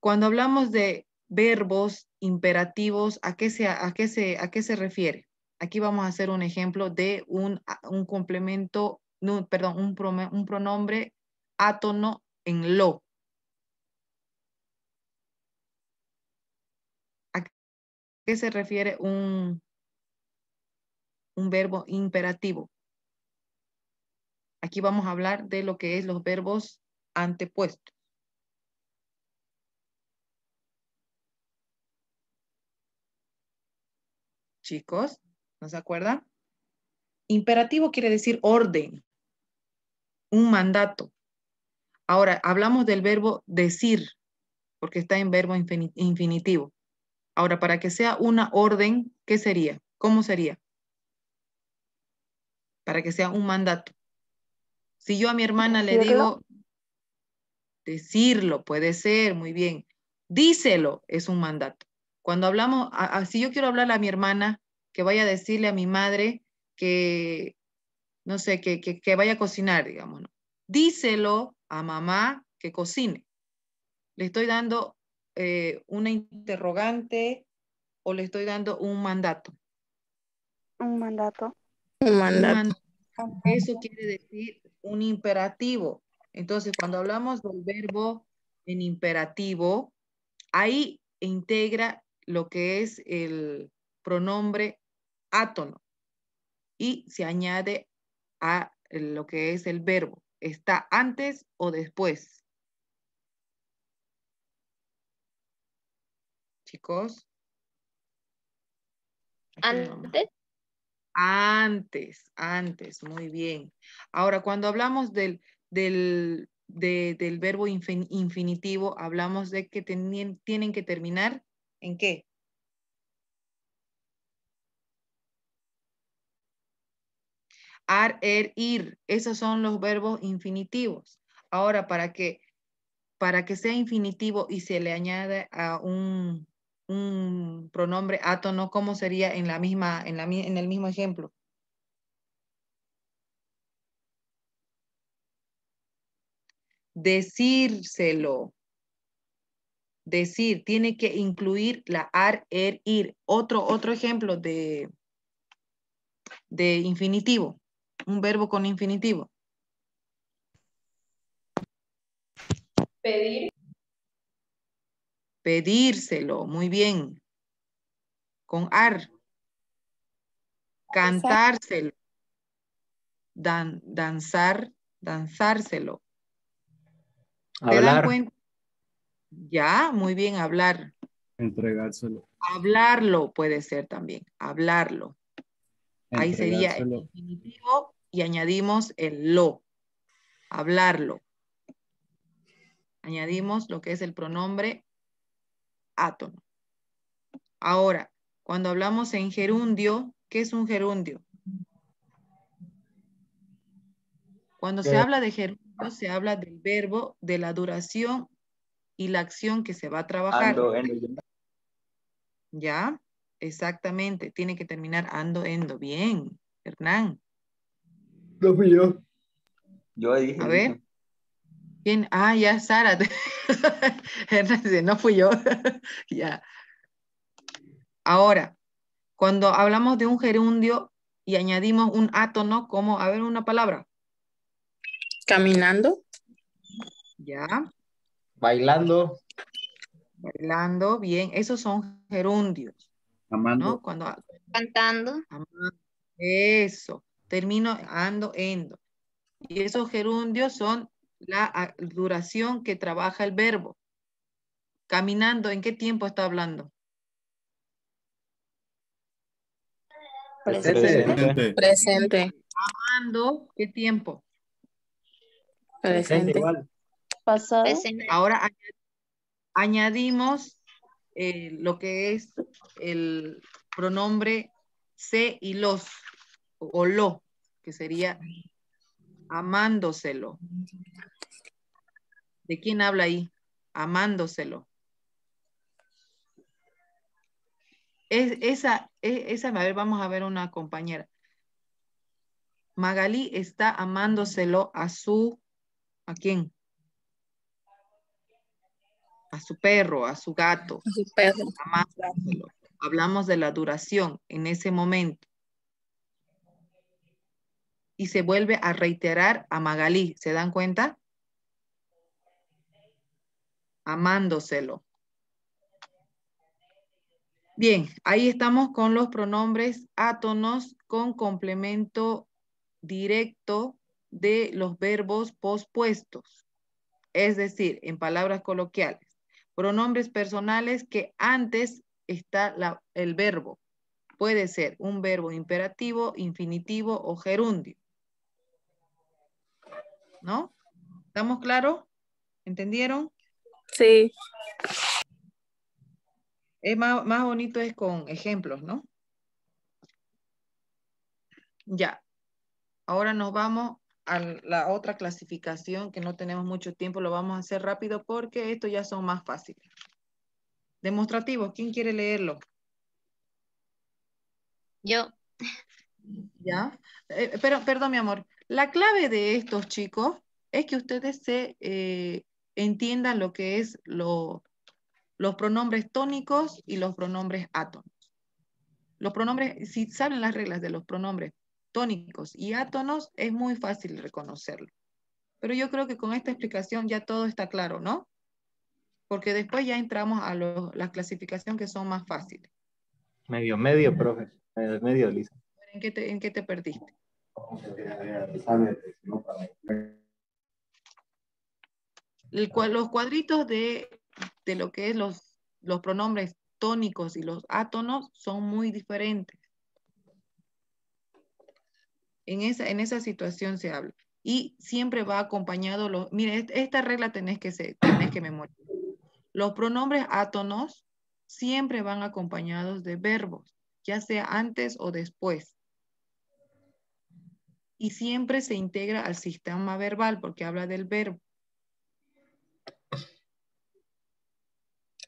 cuando hablamos de verbos imperativos, ¿a qué se refiere? Aquí vamos a hacer un ejemplo de un complemento, no, perdón, un pronombre átono en lo. ¿A qué se refiere un verbo imperativo? Aquí vamos a hablar de lo que es los verbos antepuestos. Chicos, ¿no se acuerdan? Imperativo quiere decir orden, un mandato. Ahora, hablamos del verbo decir, porque está en verbo infinitivo. Ahora, para que sea una orden, ¿qué sería? ¿Cómo sería? Para que sea un mandato. Si yo a mi hermana le digo, decirlo, puede ser, muy bien. Díselo, es un mandato. Cuando hablamos, si yo quiero hablarle a mi hermana, que vaya a decirle a mi madre que, no sé, que vaya a cocinar, digamos, ¿no? Díselo a mamá que cocine. Le estoy dando una interrogante o le estoy dando un mandato. Un mandato. Un mandato. Eso quiere decir un imperativo. Entonces, cuando hablamos del verbo en imperativo, ahí integra lo que es el pronombre átono y se añade a lo que es el verbo. ¿Está antes o después? Chicos. Antes. Antes, muy bien. Ahora, cuando hablamos del verbo infinitivo, hablamos de que tienen que terminar ¿en qué? Ar, ir. Esos son los verbos infinitivos. Ahora, para que sea infinitivo y se le añade a un pronombre átono, ¿cómo sería en el mismo ejemplo? Decírselo. Decir, tiene que incluir la ar, ir. Otro ejemplo de infinitivo. Un verbo con infinitivo. Pedir. Pedírselo, muy bien. Con ar. Cantárselo. Danzárselo. ¿Te dan cuenta? Ya, muy bien, hablar. Entregárselo. Hablarlo puede ser también, hablarlo. Ahí sería el infinitivo y añadimos el lo. Hablarlo. Añadimos lo que es el pronombre átono. Ahora, cuando hablamos en gerundio, ¿qué es un gerundio? Cuando se habla de gerundio, se habla del verbo, de la duración y la acción que se va a trabajar. Ando. ¿Ya? Exactamente. Tiene que terminar ando, endo. Bien, Hernán. No fui yo. Yo dije. A ver. ¿Quién? Ah, ya, Sara. Hernán dice, no fui yo. Ya. Ahora, cuando hablamos de un gerundio y añadimos un átono, ¿cómo? A ver, una palabra. Caminando. Ya. Bailando. Bailando, bien. Esos son gerundios. Amando. ¿No? Cuando Cantando. Eso. Termino ando, endo. Y esos gerundios son la duración que trabaja el verbo. Caminando, ¿en qué tiempo está hablando? Presente. Presente. Amando, ¿qué tiempo? Presente. Igual. Pasado. Presente. Ahora añadimos lo que es el pronombre se y los o lo, que sería amándoselo. ¿De quién habla ahí? Amándoselo. Esa, a ver, vamos a ver una compañera. Magalí está amándoselo ¿a quién? A su perro, a su gato. A su perro. Amándoselo. Hablamos de la duración en ese momento. Y se vuelve a reiterar a Magalí. ¿Se dan cuenta? Amándoselo. Bien, ahí estamos con los pronombres átonos con complemento directo de los verbos pospuestos. Es decir, en palabras coloquiales, pronombres personales que antes está el verbo. Puede ser un verbo imperativo, infinitivo o gerundio. ¿No? ¿Estamos claros? ¿Entendieron? Sí. Es más bonito es con ejemplos, ¿no? Ya. Ahora nos vamos a la otra clasificación que no tenemos mucho tiempo. Lo vamos a hacer rápido porque estos ya son más fáciles. Demostrativos. ¿Quién quiere leerlo? Yo, ¿Ya? Pero, perdón, mi amor. La clave de estos, chicos, es que ustedes se entiendan lo que es los pronombres tónicos y los pronombres átonos. Los pronombres, si saben las reglas de los pronombres tónicos y átonos, es muy fácil reconocerlo. Pero yo creo que con esta explicación ya todo está claro, ¿no? Porque después ya entramos a la clasificación que son más fáciles. Medio, profe. Medio, Lisa. ¿En qué te perdiste? Los cuadritos de lo que es los pronombres tónicos y los átonos son muy diferentes. En esa situación se habla. Y siempre va acompañado, mire, esta regla tenés que memorizar. Los pronombres átonos siempre van acompañados de verbos, ya sea antes o después. Y siempre se integra al sistema verbal porque habla del verbo.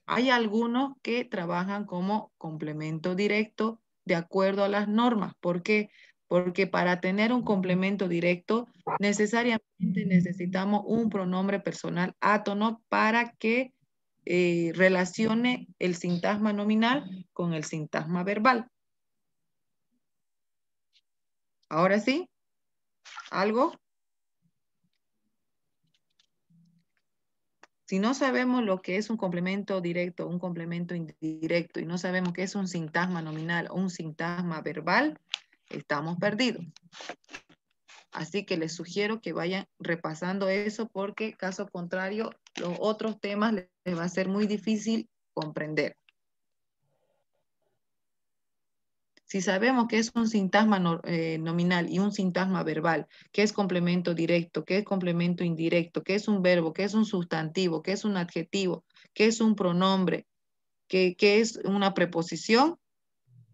Hay algunos que trabajan como complemento directo de acuerdo a las normas. ¿Por qué? Porque para tener un complemento directo necesariamente necesitamos un pronombre personal átono para que relacione el sintagma nominal con el sintagma verbal. Ahora sí, ¿algo? Si no sabemos lo que es un complemento directo, un complemento indirecto, y no sabemos qué es un sintagma nominal o un sintagma verbal, estamos perdidos. Así que les sugiero que vayan repasando eso porque caso contrario, los otros temas les va a ser muy difícil comprender. Si sabemos qué es un sintagma nominal y un sintagma verbal, qué es complemento directo, qué es complemento indirecto, qué es un verbo, qué es un sustantivo, qué es un adjetivo, qué es un pronombre, qué es una preposición,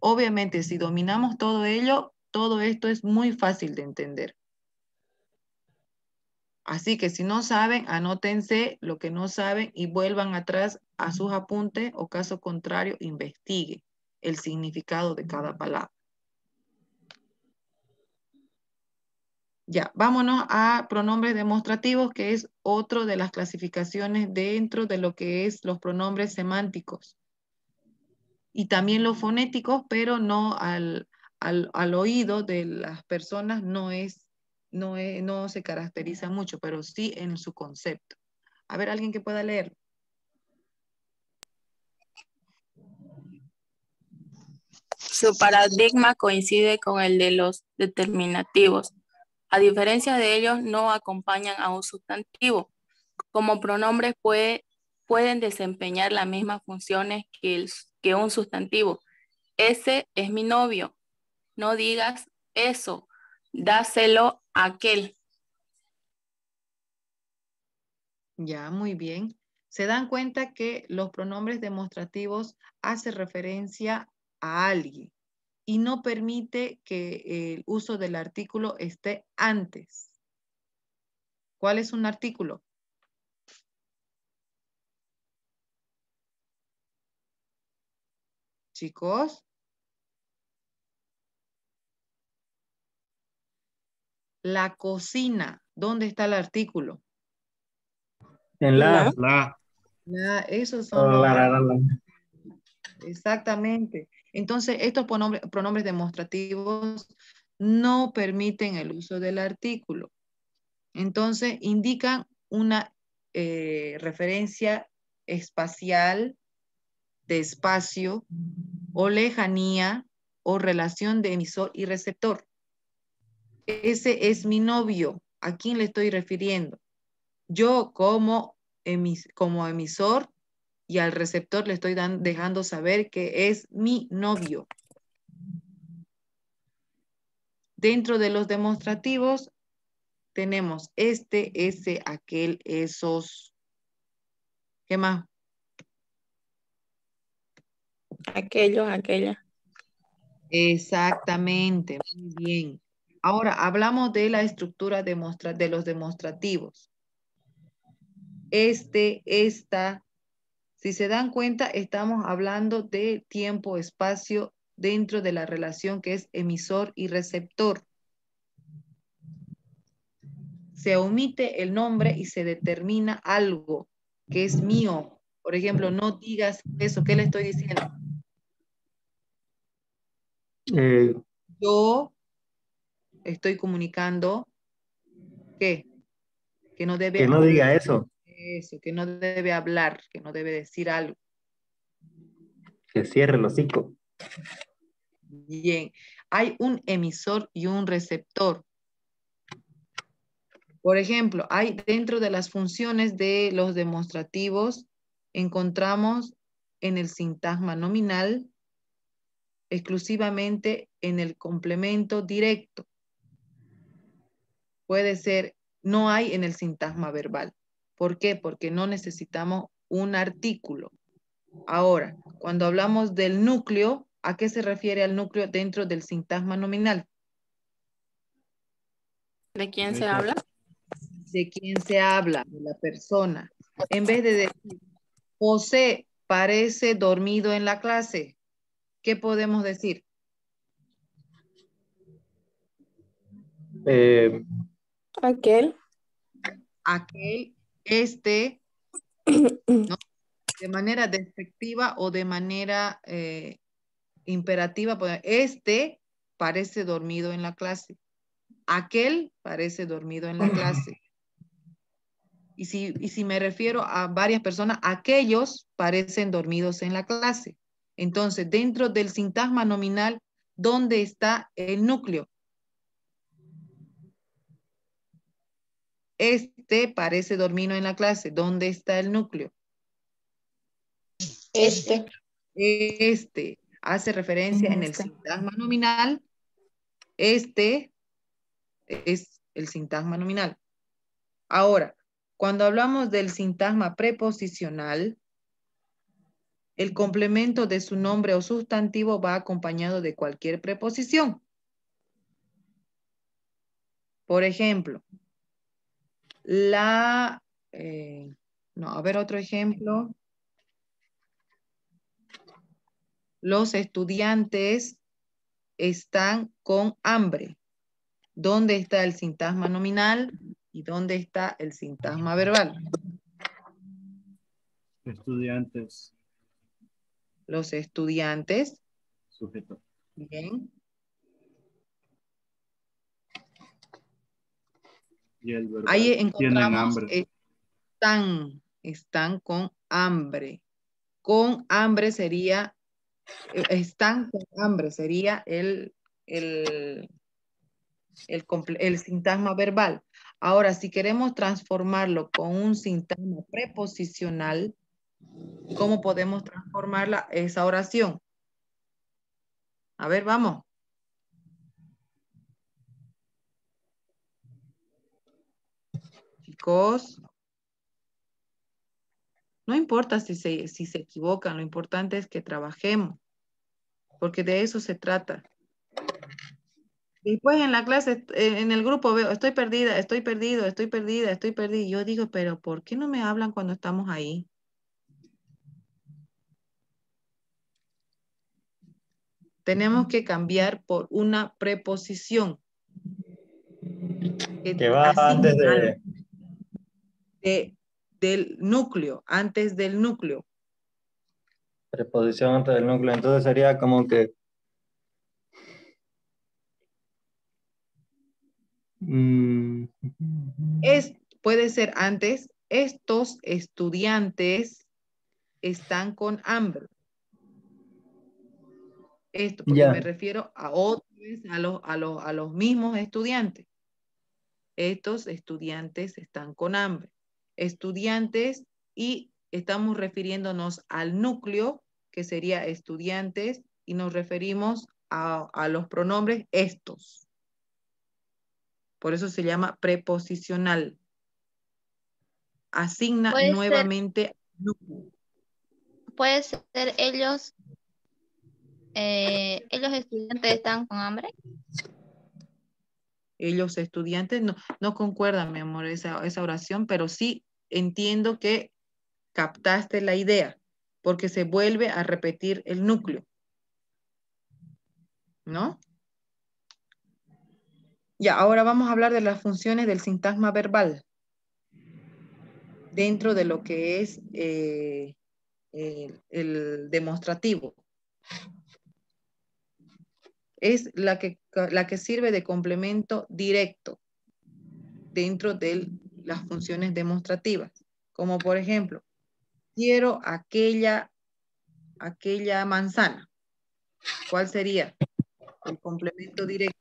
obviamente si dominamos todo ello, todo esto es muy fácil de entender. Así que si no saben, anótense lo que no saben y vuelvan atrás a sus apuntes o caso contrario, investigue el significado de cada palabra. Ya, vámonos a pronombres demostrativos, que es otro de las clasificaciones dentro de lo que es los pronombres semánticos. Y también los fonéticos, pero no al oído de las personas no se caracteriza mucho, pero sí en su concepto. A ver, alguien que pueda leer. Su paradigma coincide con el de los determinativos. A diferencia de ellos, no acompañan a un sustantivo. Como pronombres pueden desempeñar las mismas funciones que un sustantivo. Ese es mi novio. No digas eso. Dáselo a aquel. Ya, muy bien. Se dan cuenta que los pronombres demostrativos hacen referencia a alguien y no permite que el uso del artículo esté antes. ¿Cuál es un artículo? Chicos. La cocina. ¿Dónde está el artículo? En la. Esos son los... Exactamente. Entonces, estos pronombres demostrativos no permiten el uso del artículo. Entonces, indican una referencia espacial, de espacio, o lejanía, o relación de emisor y receptor. Ese es mi novio. ¿A quién le estoy refiriendo? Yo como emisor y al receptor le estoy dejando saber que es mi novio. Dentro de los demostrativos tenemos este, ese, aquel, esos. ¿Qué más? Aquellos, aquella. Exactamente, muy bien. Ahora, hablamos de la estructura de los demostrativos. Este, esta. Si se dan cuenta, estamos hablando de tiempo, espacio, dentro de la relación que es emisor y receptor. Se omite el nombre y se determina algo que es mío. Por ejemplo, no digas eso. ¿Qué le estoy diciendo? Yo estoy comunicando ¿qué? Que no debe Que no hablar. diga eso. Eso, que no debe hablar, que no debe decir algo. Que cierre el hocico. Bien. Hay un emisor y un receptor. Por ejemplo, hay dentro de las funciones de los demostrativos, encontramos en el sintagma nominal exclusivamente en el complemento directo. Puede ser, no hay en el sintagma verbal. ¿Por qué? Porque no necesitamos un artículo. Ahora, cuando hablamos del núcleo, ¿a qué se refiere al núcleo dentro del sintagma nominal? ¿De quién se habla? De quién se habla, de la persona. En vez de decir, José parece dormido en la clase, ¿qué podemos decir? Aquel. Aquel, este, ¿no? De manera despectiva o de manera imperativa, este parece dormido en la clase. Aquel parece dormido en la clase. Y si me refiero a varias personas, aquellos parecen dormidos en la clase. Entonces, dentro del sintagma nominal, ¿dónde está el núcleo? Este parece dormido en la clase. ¿Dónde está el núcleo? Este hace referencia en el sintagma nominal. Este es el sintagma nominal. Ahora, cuando hablamos del sintagma preposicional, el complemento de su nombre o sustantivo va acompañado de cualquier preposición. Por ejemplo, a ver otro ejemplo. Los estudiantes están con hambre. ¿Dónde está el sintagma nominal y dónde está el sintagma verbal? Estudiantes. Los estudiantes. Sujeto. Bien. Y el verbal. Ahí Tienen encontramos hambre. están con hambre. Con hambre sería, están con hambre sería el sintagma verbal. Ahora, si queremos transformarlo con un sintagma preposicional, ¿cómo podemos transformarla esa oración? A ver, vamos. Chicos, no importa si se equivocan, lo importante es que trabajemos, porque de eso se trata. Después en la clase, en el grupo veo, estoy perdida, estoy perdido, estoy perdida, estoy perdida. Yo digo, pero ¿por qué no me hablan cuando estamos ahí? Tenemos que cambiar por una preposición. Que va antes del núcleo, antes del núcleo. preposición antes del núcleo. Entonces sería como que Puede ser antes, estos estudiantes están con hambre. Esto, porque me refiero a a los mismos estudiantes. Estos estudiantes están con hambre. Estudiantes, y estamos refiriéndonos al núcleo, que sería estudiantes, y nos referimos a los pronombres estos. Por eso se llama preposicional. Asigna nuevamente núcleo. Puede ser ellos estudiantes están con hambre. Ellos estudiantes, no concuerdan, mi amor, esa oración, pero sí entiendo que captaste la idea, porque se vuelve a repetir el núcleo, ¿no? Ya, ahora vamos a hablar de las funciones del sintagma verbal dentro de lo que es el demostrativo. Es la que sirve de complemento directo dentro de las funciones demostrativas. Como por ejemplo, quiero aquella manzana. ¿Cuál sería el complemento directo?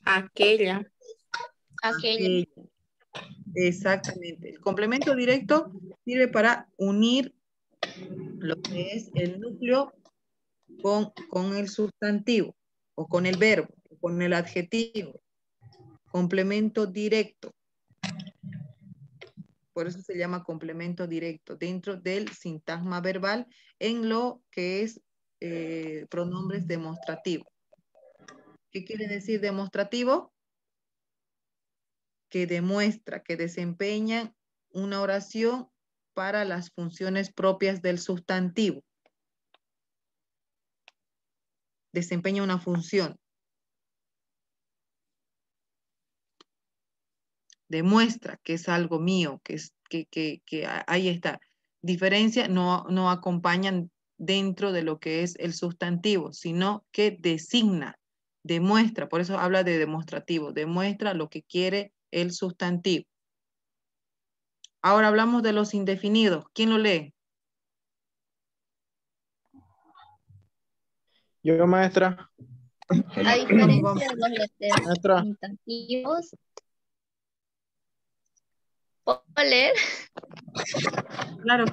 Aquella. Aquella. Exactamente. El complemento directo sirve para unir lo que es el núcleo con el sustantivo, o con el verbo, o con el adjetivo. Complemento directo. Por eso se llama complemento directo, dentro del sintagma verbal en lo que es pronombres demostrativos. ¿Qué quiere decir demostrativo? Que demuestra, que desempeña una oración para las funciones propias del sustantivo. Desempeña una función. Demuestra que es algo mío, que ahí está. Diferencia no acompañan dentro de lo que es el sustantivo, sino que designa, demuestra, por eso habla de demostrativo, demuestra lo que quiere el sustantivo. Ahora hablamos de los indefinidos. ¿Quién lo lee? Yo, maestra. A diferencia de los determinativos, ¿puedo leer? Claro.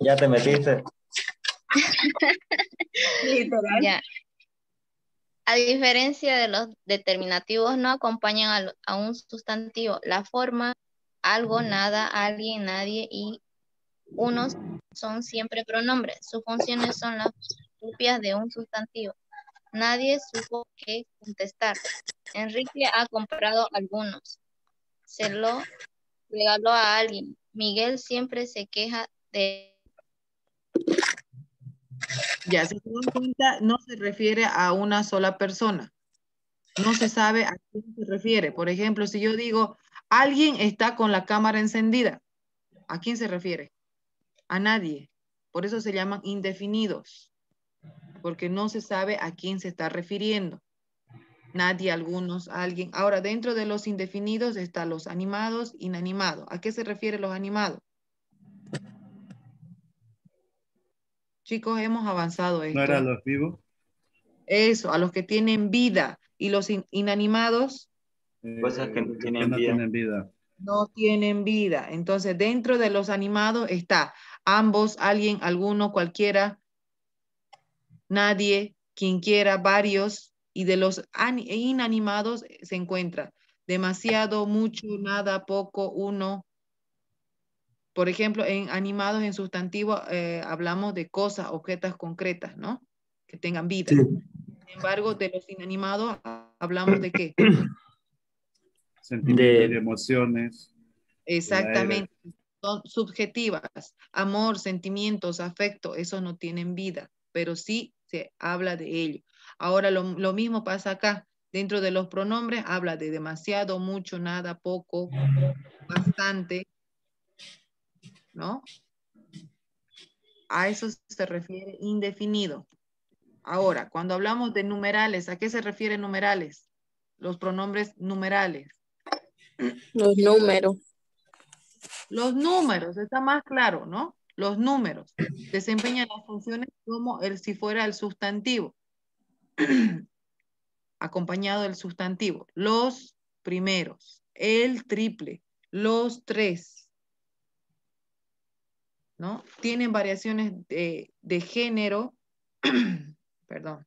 Ya te metiste. Literal. Ya. A diferencia de los determinativos, no acompañan a un sustantivo. La forma, algo, nada, alguien, nadie y unos son siempre pronombres. Sus funciones son las propias de un sustantivo. Nadie supo qué contestar. Enrique ha comprado algunos. Se lo regaló a alguien. Miguel siempre se queja de... Ya, si se dan cuenta, no se refiere a una sola persona. No se sabe a quién se refiere. Por ejemplo, si yo digo, alguien está con la cámara encendida, ¿a quién se refiere? A nadie. Por eso se llaman indefinidos, porque no se sabe a quién se está refiriendo. Nadie, algunos, alguien. Ahora, dentro de los indefinidos están los animados, inanimados. ¿A qué se refiere los animados? Chicos, hemos avanzado esto. ¿No eran los vivos? Eso, a los que tienen vida. ¿Y los inanimados? Cosas que no Que tienen no vida. tienen vida. No tienen vida. Entonces, dentro de los animados está ambos, alguien, alguno, cualquiera, nadie, quien quiera, varios. Y de los inanimados se encuentra demasiado, mucho, nada, poco, uno. Por ejemplo, en animados, en sustantivo, hablamos de cosas, objetos concretas, ¿no? Que tengan vida. Sí. Sin embargo, de los inanimados, hablamos de qué? Sentimientos y emociones. Exactamente. Son subjetivas. Amor, sentimientos, afecto, esos no tienen vida, pero sí se habla de ello. Ahora, lo mismo pasa acá. Dentro de los pronombres habla de demasiado, mucho, nada, poco, bastante, ¿no? A eso se refiere indefinido. Ahora, cuando hablamos de numerales, ¿a qué se refiere numerales? Los pronombres numerales. Los números. Los números, está más claro, ¿no? Los números desempeñan las funciones como si fuera el sustantivo, acompañado del sustantivo. Los primeros, el triple, los tres, ¿no? Tienen variaciones de género, perdón.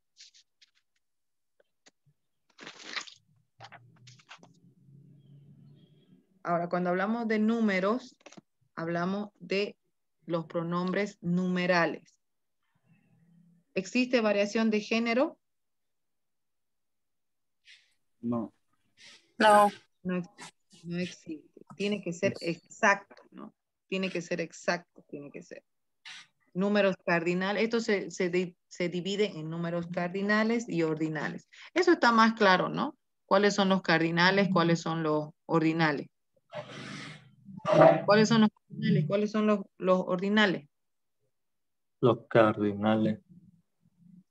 Ahora, cuando hablamos de números, hablamos de los pronombres numerales. ¿Existe variación de género? No. No. No, no existe. Tiene que ser exacto, ¿no? Tiene que ser exacto, tiene que ser. Números cardinales, esto se divide en números cardinales y ordinales. Eso está más claro, ¿no? ¿Cuáles son los cardinales? ¿Cuáles son los ordinales? ¿Cuáles son los cardinales? ¿Cuáles son los ordinales? Los cardinales.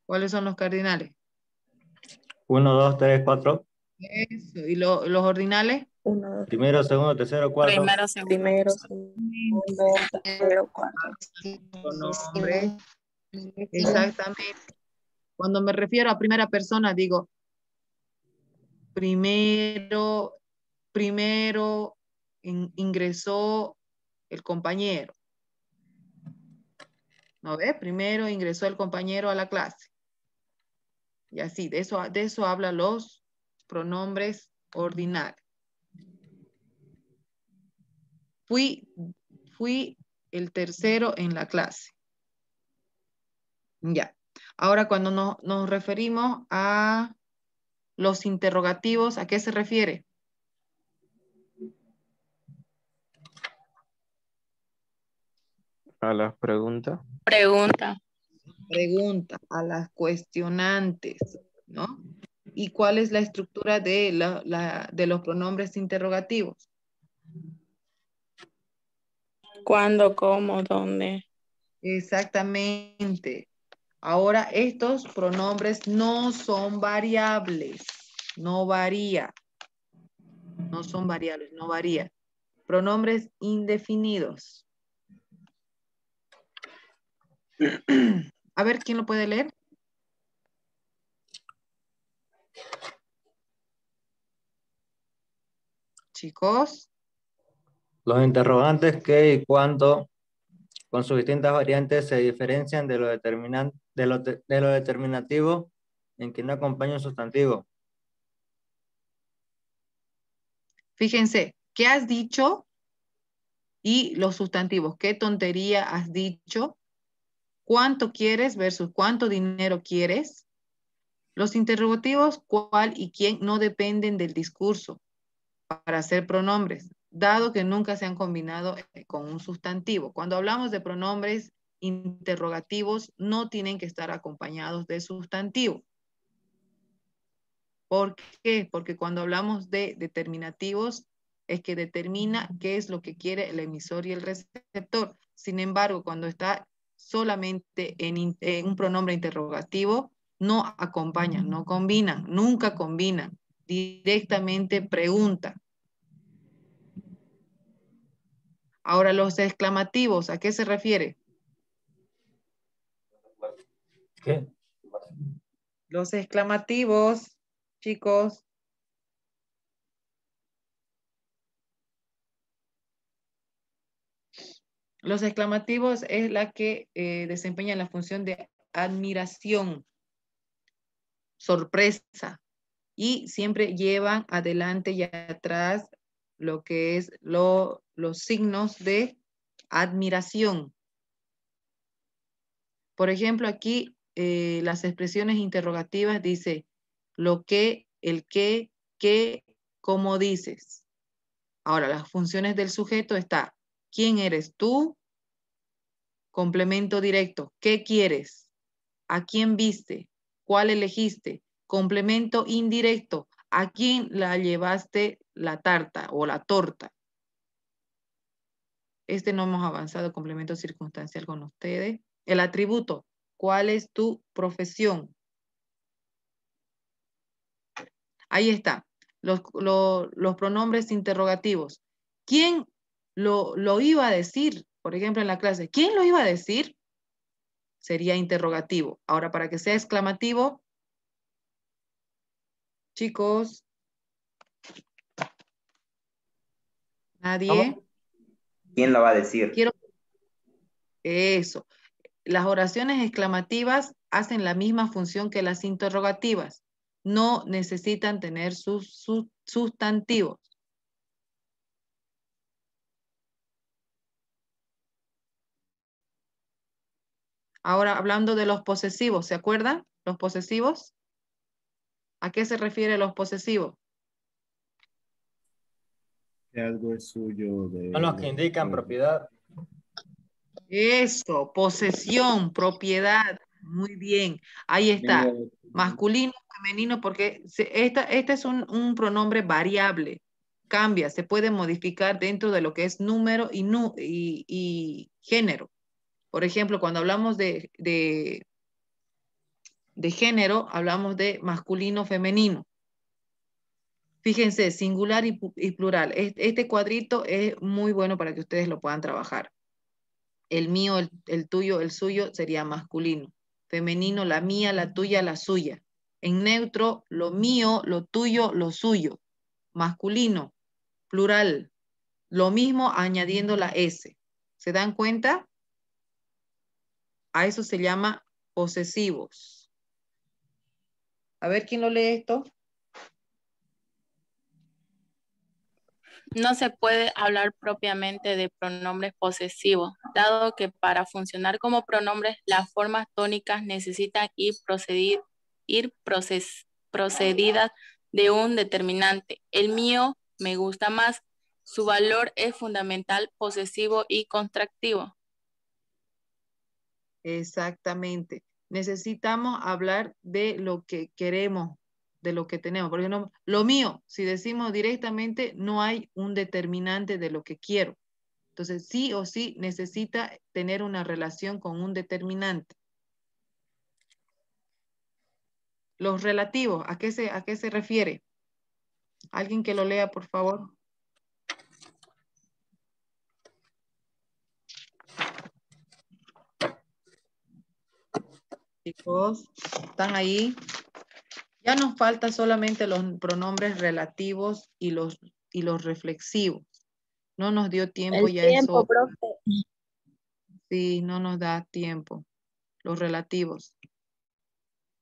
¿Cuáles son los cardinales? 1, 2, 3, 4. Eso. ¿Y los ordinales? 1, 2, Primero, segundo, tercero, cuarto. primero, segundo, tercero, cuarto. Pronombre. Exactamente. Cuando me refiero a primera persona, digo primero ingresó el compañero. ¿No ves? Primero ingresó el compañero a la clase. Y así, de eso hablan los pronombres ordinales. Fui el tercero en la clase. Ya. Ahora, cuando nos referimos a los interrogativos, ¿a qué se refiere? A las preguntas. Pregunta. Pregunta, a las cuestionantes, ¿no? ¿Y cuál es la estructura de los pronombres interrogativos? ¿Cuándo, cómo, dónde? Exactamente. Ahora, estos pronombres no son variables, no varía. No son variables, no varía. Pronombres indefinidos. A ver, ¿quién lo puede leer? Chicos. Los interrogantes qué y cuánto, con sus distintas variantes, se diferencian de lo determinativo en que no acompaña un sustantivo. Fíjense, ¿qué has dicho? Y los sustantivos, ¿qué tontería has dicho? ¿Cuánto quieres versus cuánto dinero quieres? Los interrogativos, cuál y quién, no dependen del discurso para ser pronombres, dado que nunca se han combinado con un sustantivo. Cuando hablamos de pronombres interrogativos, no tienen que estar acompañados de sustantivo. ¿Por qué? Porque cuando hablamos de determinativos, es que determina qué es lo que quiere el emisor y el receptor. Sin embargo, cuando está solamente en un pronombre interrogativo, no acompañan, no combinan, nunca combinan. Directamente pregunta. Ahora, los exclamativos, ¿a qué se refiere? ¿Qué? Los exclamativos, chicos. Los exclamativos es la que desempeña la función de admiración, sorpresa, y siempre llevan adelante y atrás lo que es los signos de admiración. Por ejemplo, aquí las expresiones interrogativas dice lo que, el qué, cómo dices. Ahora, las funciones del sujeto está ¿quién eres tú? Complemento directo, ¿qué quieres? ¿A quién viste? ¿Cuál elegiste? Complemento indirecto, ¿a quién la llevaste la tarta o la torta? No hemos avanzado, complemento circunstancial con ustedes. El atributo, ¿cuál es tu profesión? Ahí está, los pronombres interrogativos. ¿Quién lo iba a decir? Por ejemplo, en la clase, ¿quién lo iba a decir? Sería interrogativo. Ahora, para que sea exclamativo, chicos, ¿nadie? ¿Quién lo va a decir? Eso. Las oraciones exclamativas hacen la misma función que las interrogativas. No necesitan tener sus sustantivos. Ahora, hablando de los posesivos, ¿se acuerdan? Los posesivos. ¿A qué se refiere los posesivos? Que algo es suyo de... Son los que indican propiedad. Eso, posesión, propiedad. Muy bien. Ahí está. Masculino, femenino, porque este es un pronombre variable. Cambia, se puede modificar dentro de lo que es número y género. Por ejemplo, cuando hablamos de género, hablamos de masculino, femenino. Fíjense, singular y plural. Este cuadrito es muy bueno para que ustedes lo puedan trabajar. El mío, el tuyo, el suyo sería masculino. Femenino, la mía, la tuya, la suya. En neutro, lo mío, lo tuyo, lo suyo. Masculino, plural. Lo mismo añadiendo la S. ¿Se dan cuenta? A eso se llama posesivos. A ver, ¿quién lo lee esto? No se puede hablar propiamente de pronombres posesivos, dado que para funcionar como pronombres las formas tónicas necesitan ir procedidas de un determinante. El mío me gusta más. Su valor es fundamental, posesivo y contractivo. Exactamente. Necesitamos hablar de lo que queremos, de lo que tenemos. Por ejemplo, lo mío, si decimos directamente, no hay un determinante de lo que quiero. Entonces, sí o sí necesita tener una relación con un determinante. Los relativos, ¿a qué se refiere? ¿Alguien que lo lea, por favor? Chicos, ¿están ahí? Ya nos falta solamente los pronombres relativos y los reflexivos. No nos dio tiempo ya eso. Profe. Sí, no nos da tiempo. Los relativos.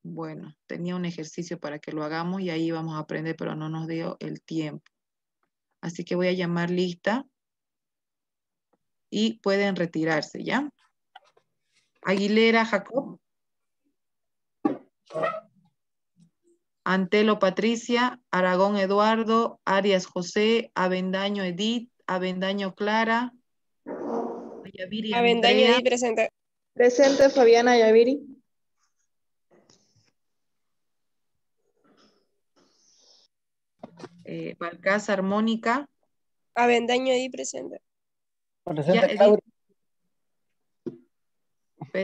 Bueno, tenía un ejercicio para que lo hagamos y ahí vamos a aprender, pero no nos dio el tiempo. Así que voy a llamar lista y pueden retirarse, ¿ya? Aguilera Jacob. Antelo Patricia, Aragón Eduardo, Arias José, Avendaño Edith, Avendaño Clara, Ayaviri Avendaño Andrea, Edith presente. Presente Fabiana Yaviri. Balcázar Mónica. Avendaño Edith presente. Ya, Edith.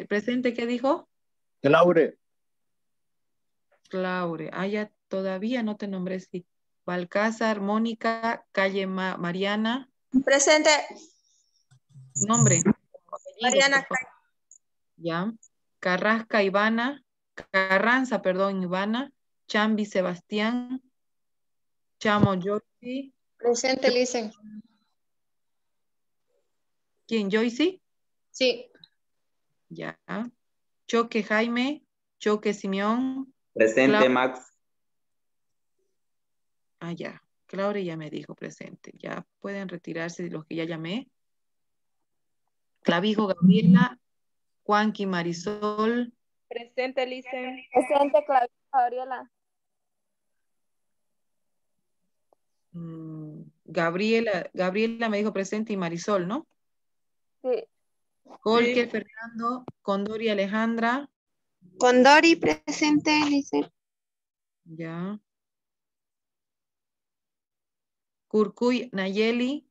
¿Presente qué dijo? Claure. Claure. Ah, ya todavía no te nombré, sí. Balcázar, Mónica, Calle Mariana. Presente. Nombre. Mariana. Ya. Carrasca Ivana. Carranza, perdón, Ivana. Chambi Sebastián. Chamo Joyce. Presente, Lisen. ¿Quién, Joyce? Sí. Ya. Choque Jaime. Choque Simeón. Presente, Max. Ah, ya. Claudia ya me dijo presente. Ya pueden retirarse de los que ya llamé. Clavijo Gabriela. Juanqui Marisol. Presente, Lisen. Presente, Claudia Gabriela. Gabriela me dijo presente y Marisol, ¿no? Sí. Colque, Sí. Fernando, Condori Alejandra. Condori presente, dice. Ya. Curcuy Nayeli.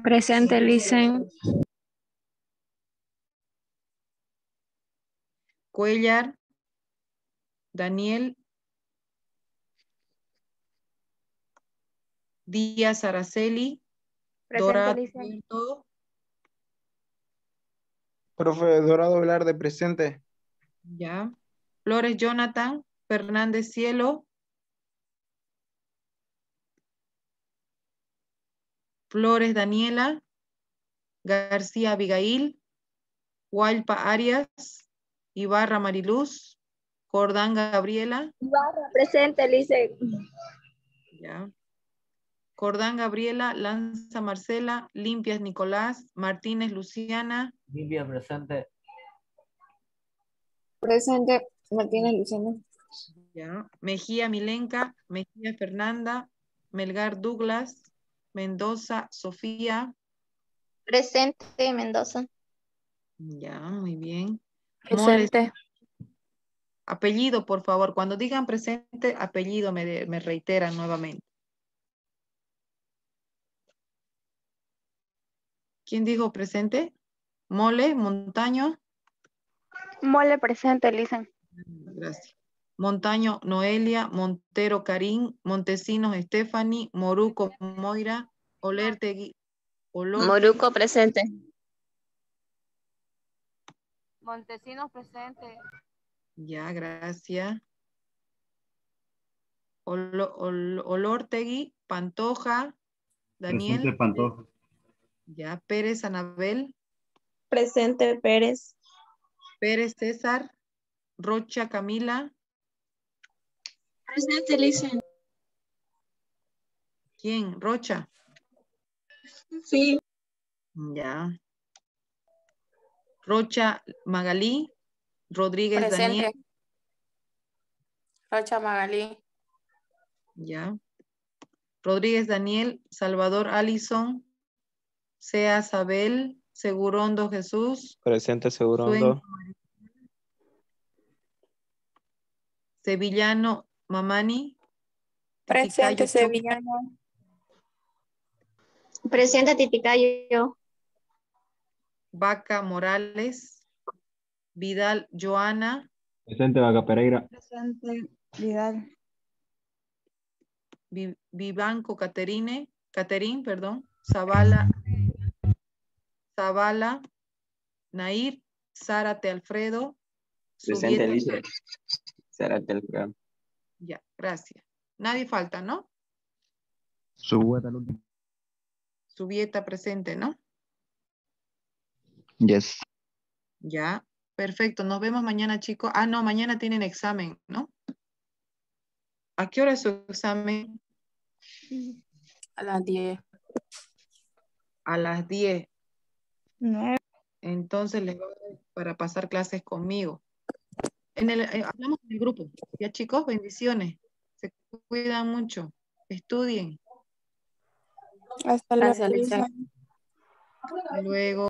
Presente, Lisen. Cuellar. Daniel. Díaz Araceli. Presente, Dorado. Lisen. Profe Dorado Velarde, presente. Ya. Flores Jonathan. Fernández Cielo. Flores Daniela. García Abigail. Hualpa Arias. Ibarra Mariluz. Jordán Gabriela. Ibarra, presente, Lisen. Ya. Jordán Gabriela, Lanza Marcela, Limpias Nicolás, Martínez Luciana. Limpia, presente. Presente, Martínez Luciana. Ya. Mejía Milenca, Mejía Fernanda, Melgar Douglas, Mendoza Sofía. Presente, Mendoza. Ya, muy bien. Presente. Apellido, por favor. Cuando digan presente, apellido me reiteran nuevamente. ¿Quién dijo presente? Mole, Montaño. Mole presente, Lisen. Gracias. Montaño, Noelia. Montero, Karim. Montesinos, Stephanie. Moruco, Moira. Olortegui. Moruco, presente. Montesinos presente. Ya, gracias. Olortegui, Pantoja, Daniel. Presente, Pantoja. Ya, Pérez, Anabel. Presente, Pérez. Pérez, César. Rocha, Camila. Presente, Lisen. ¿Quién? Rocha. Sí. Ya. Rocha, Magalí. Rodríguez, Presente. Daniel. Rocha Magalí. Ya. Rodríguez, Daniel. Salvador, Alison. Sea, Sabel. Segurondo, Jesús. Presente, Segurondo. Sevillano, Mamani. Presente, Titicayo, Sevillano. Presente, Titicayo. Vaca, Morales. Vidal, Joana. Presente, Vaca Pereira. Presente, Vidal. Vivanco, Caterín, perdón. Zavala, Nair, Zárate, Alfredo. Presente, Subieta. Alicia. Zárate, Alfredo. Ya, gracias. Nadie falta, ¿no? Subieta presente, ¿no? Yes. Ya, perfecto. Nos vemos mañana, chicos. Ah, no, mañana tienen examen, ¿no? ¿A qué hora es su examen? A las 10. A las 10. 9. Entonces les va a dar para pasar clases conmigo. Hablamos en el grupo. Ya, chicos, bendiciones. Se cuidan mucho. Estudien. Hasta Gracias, luego. Lisa. Hasta luego.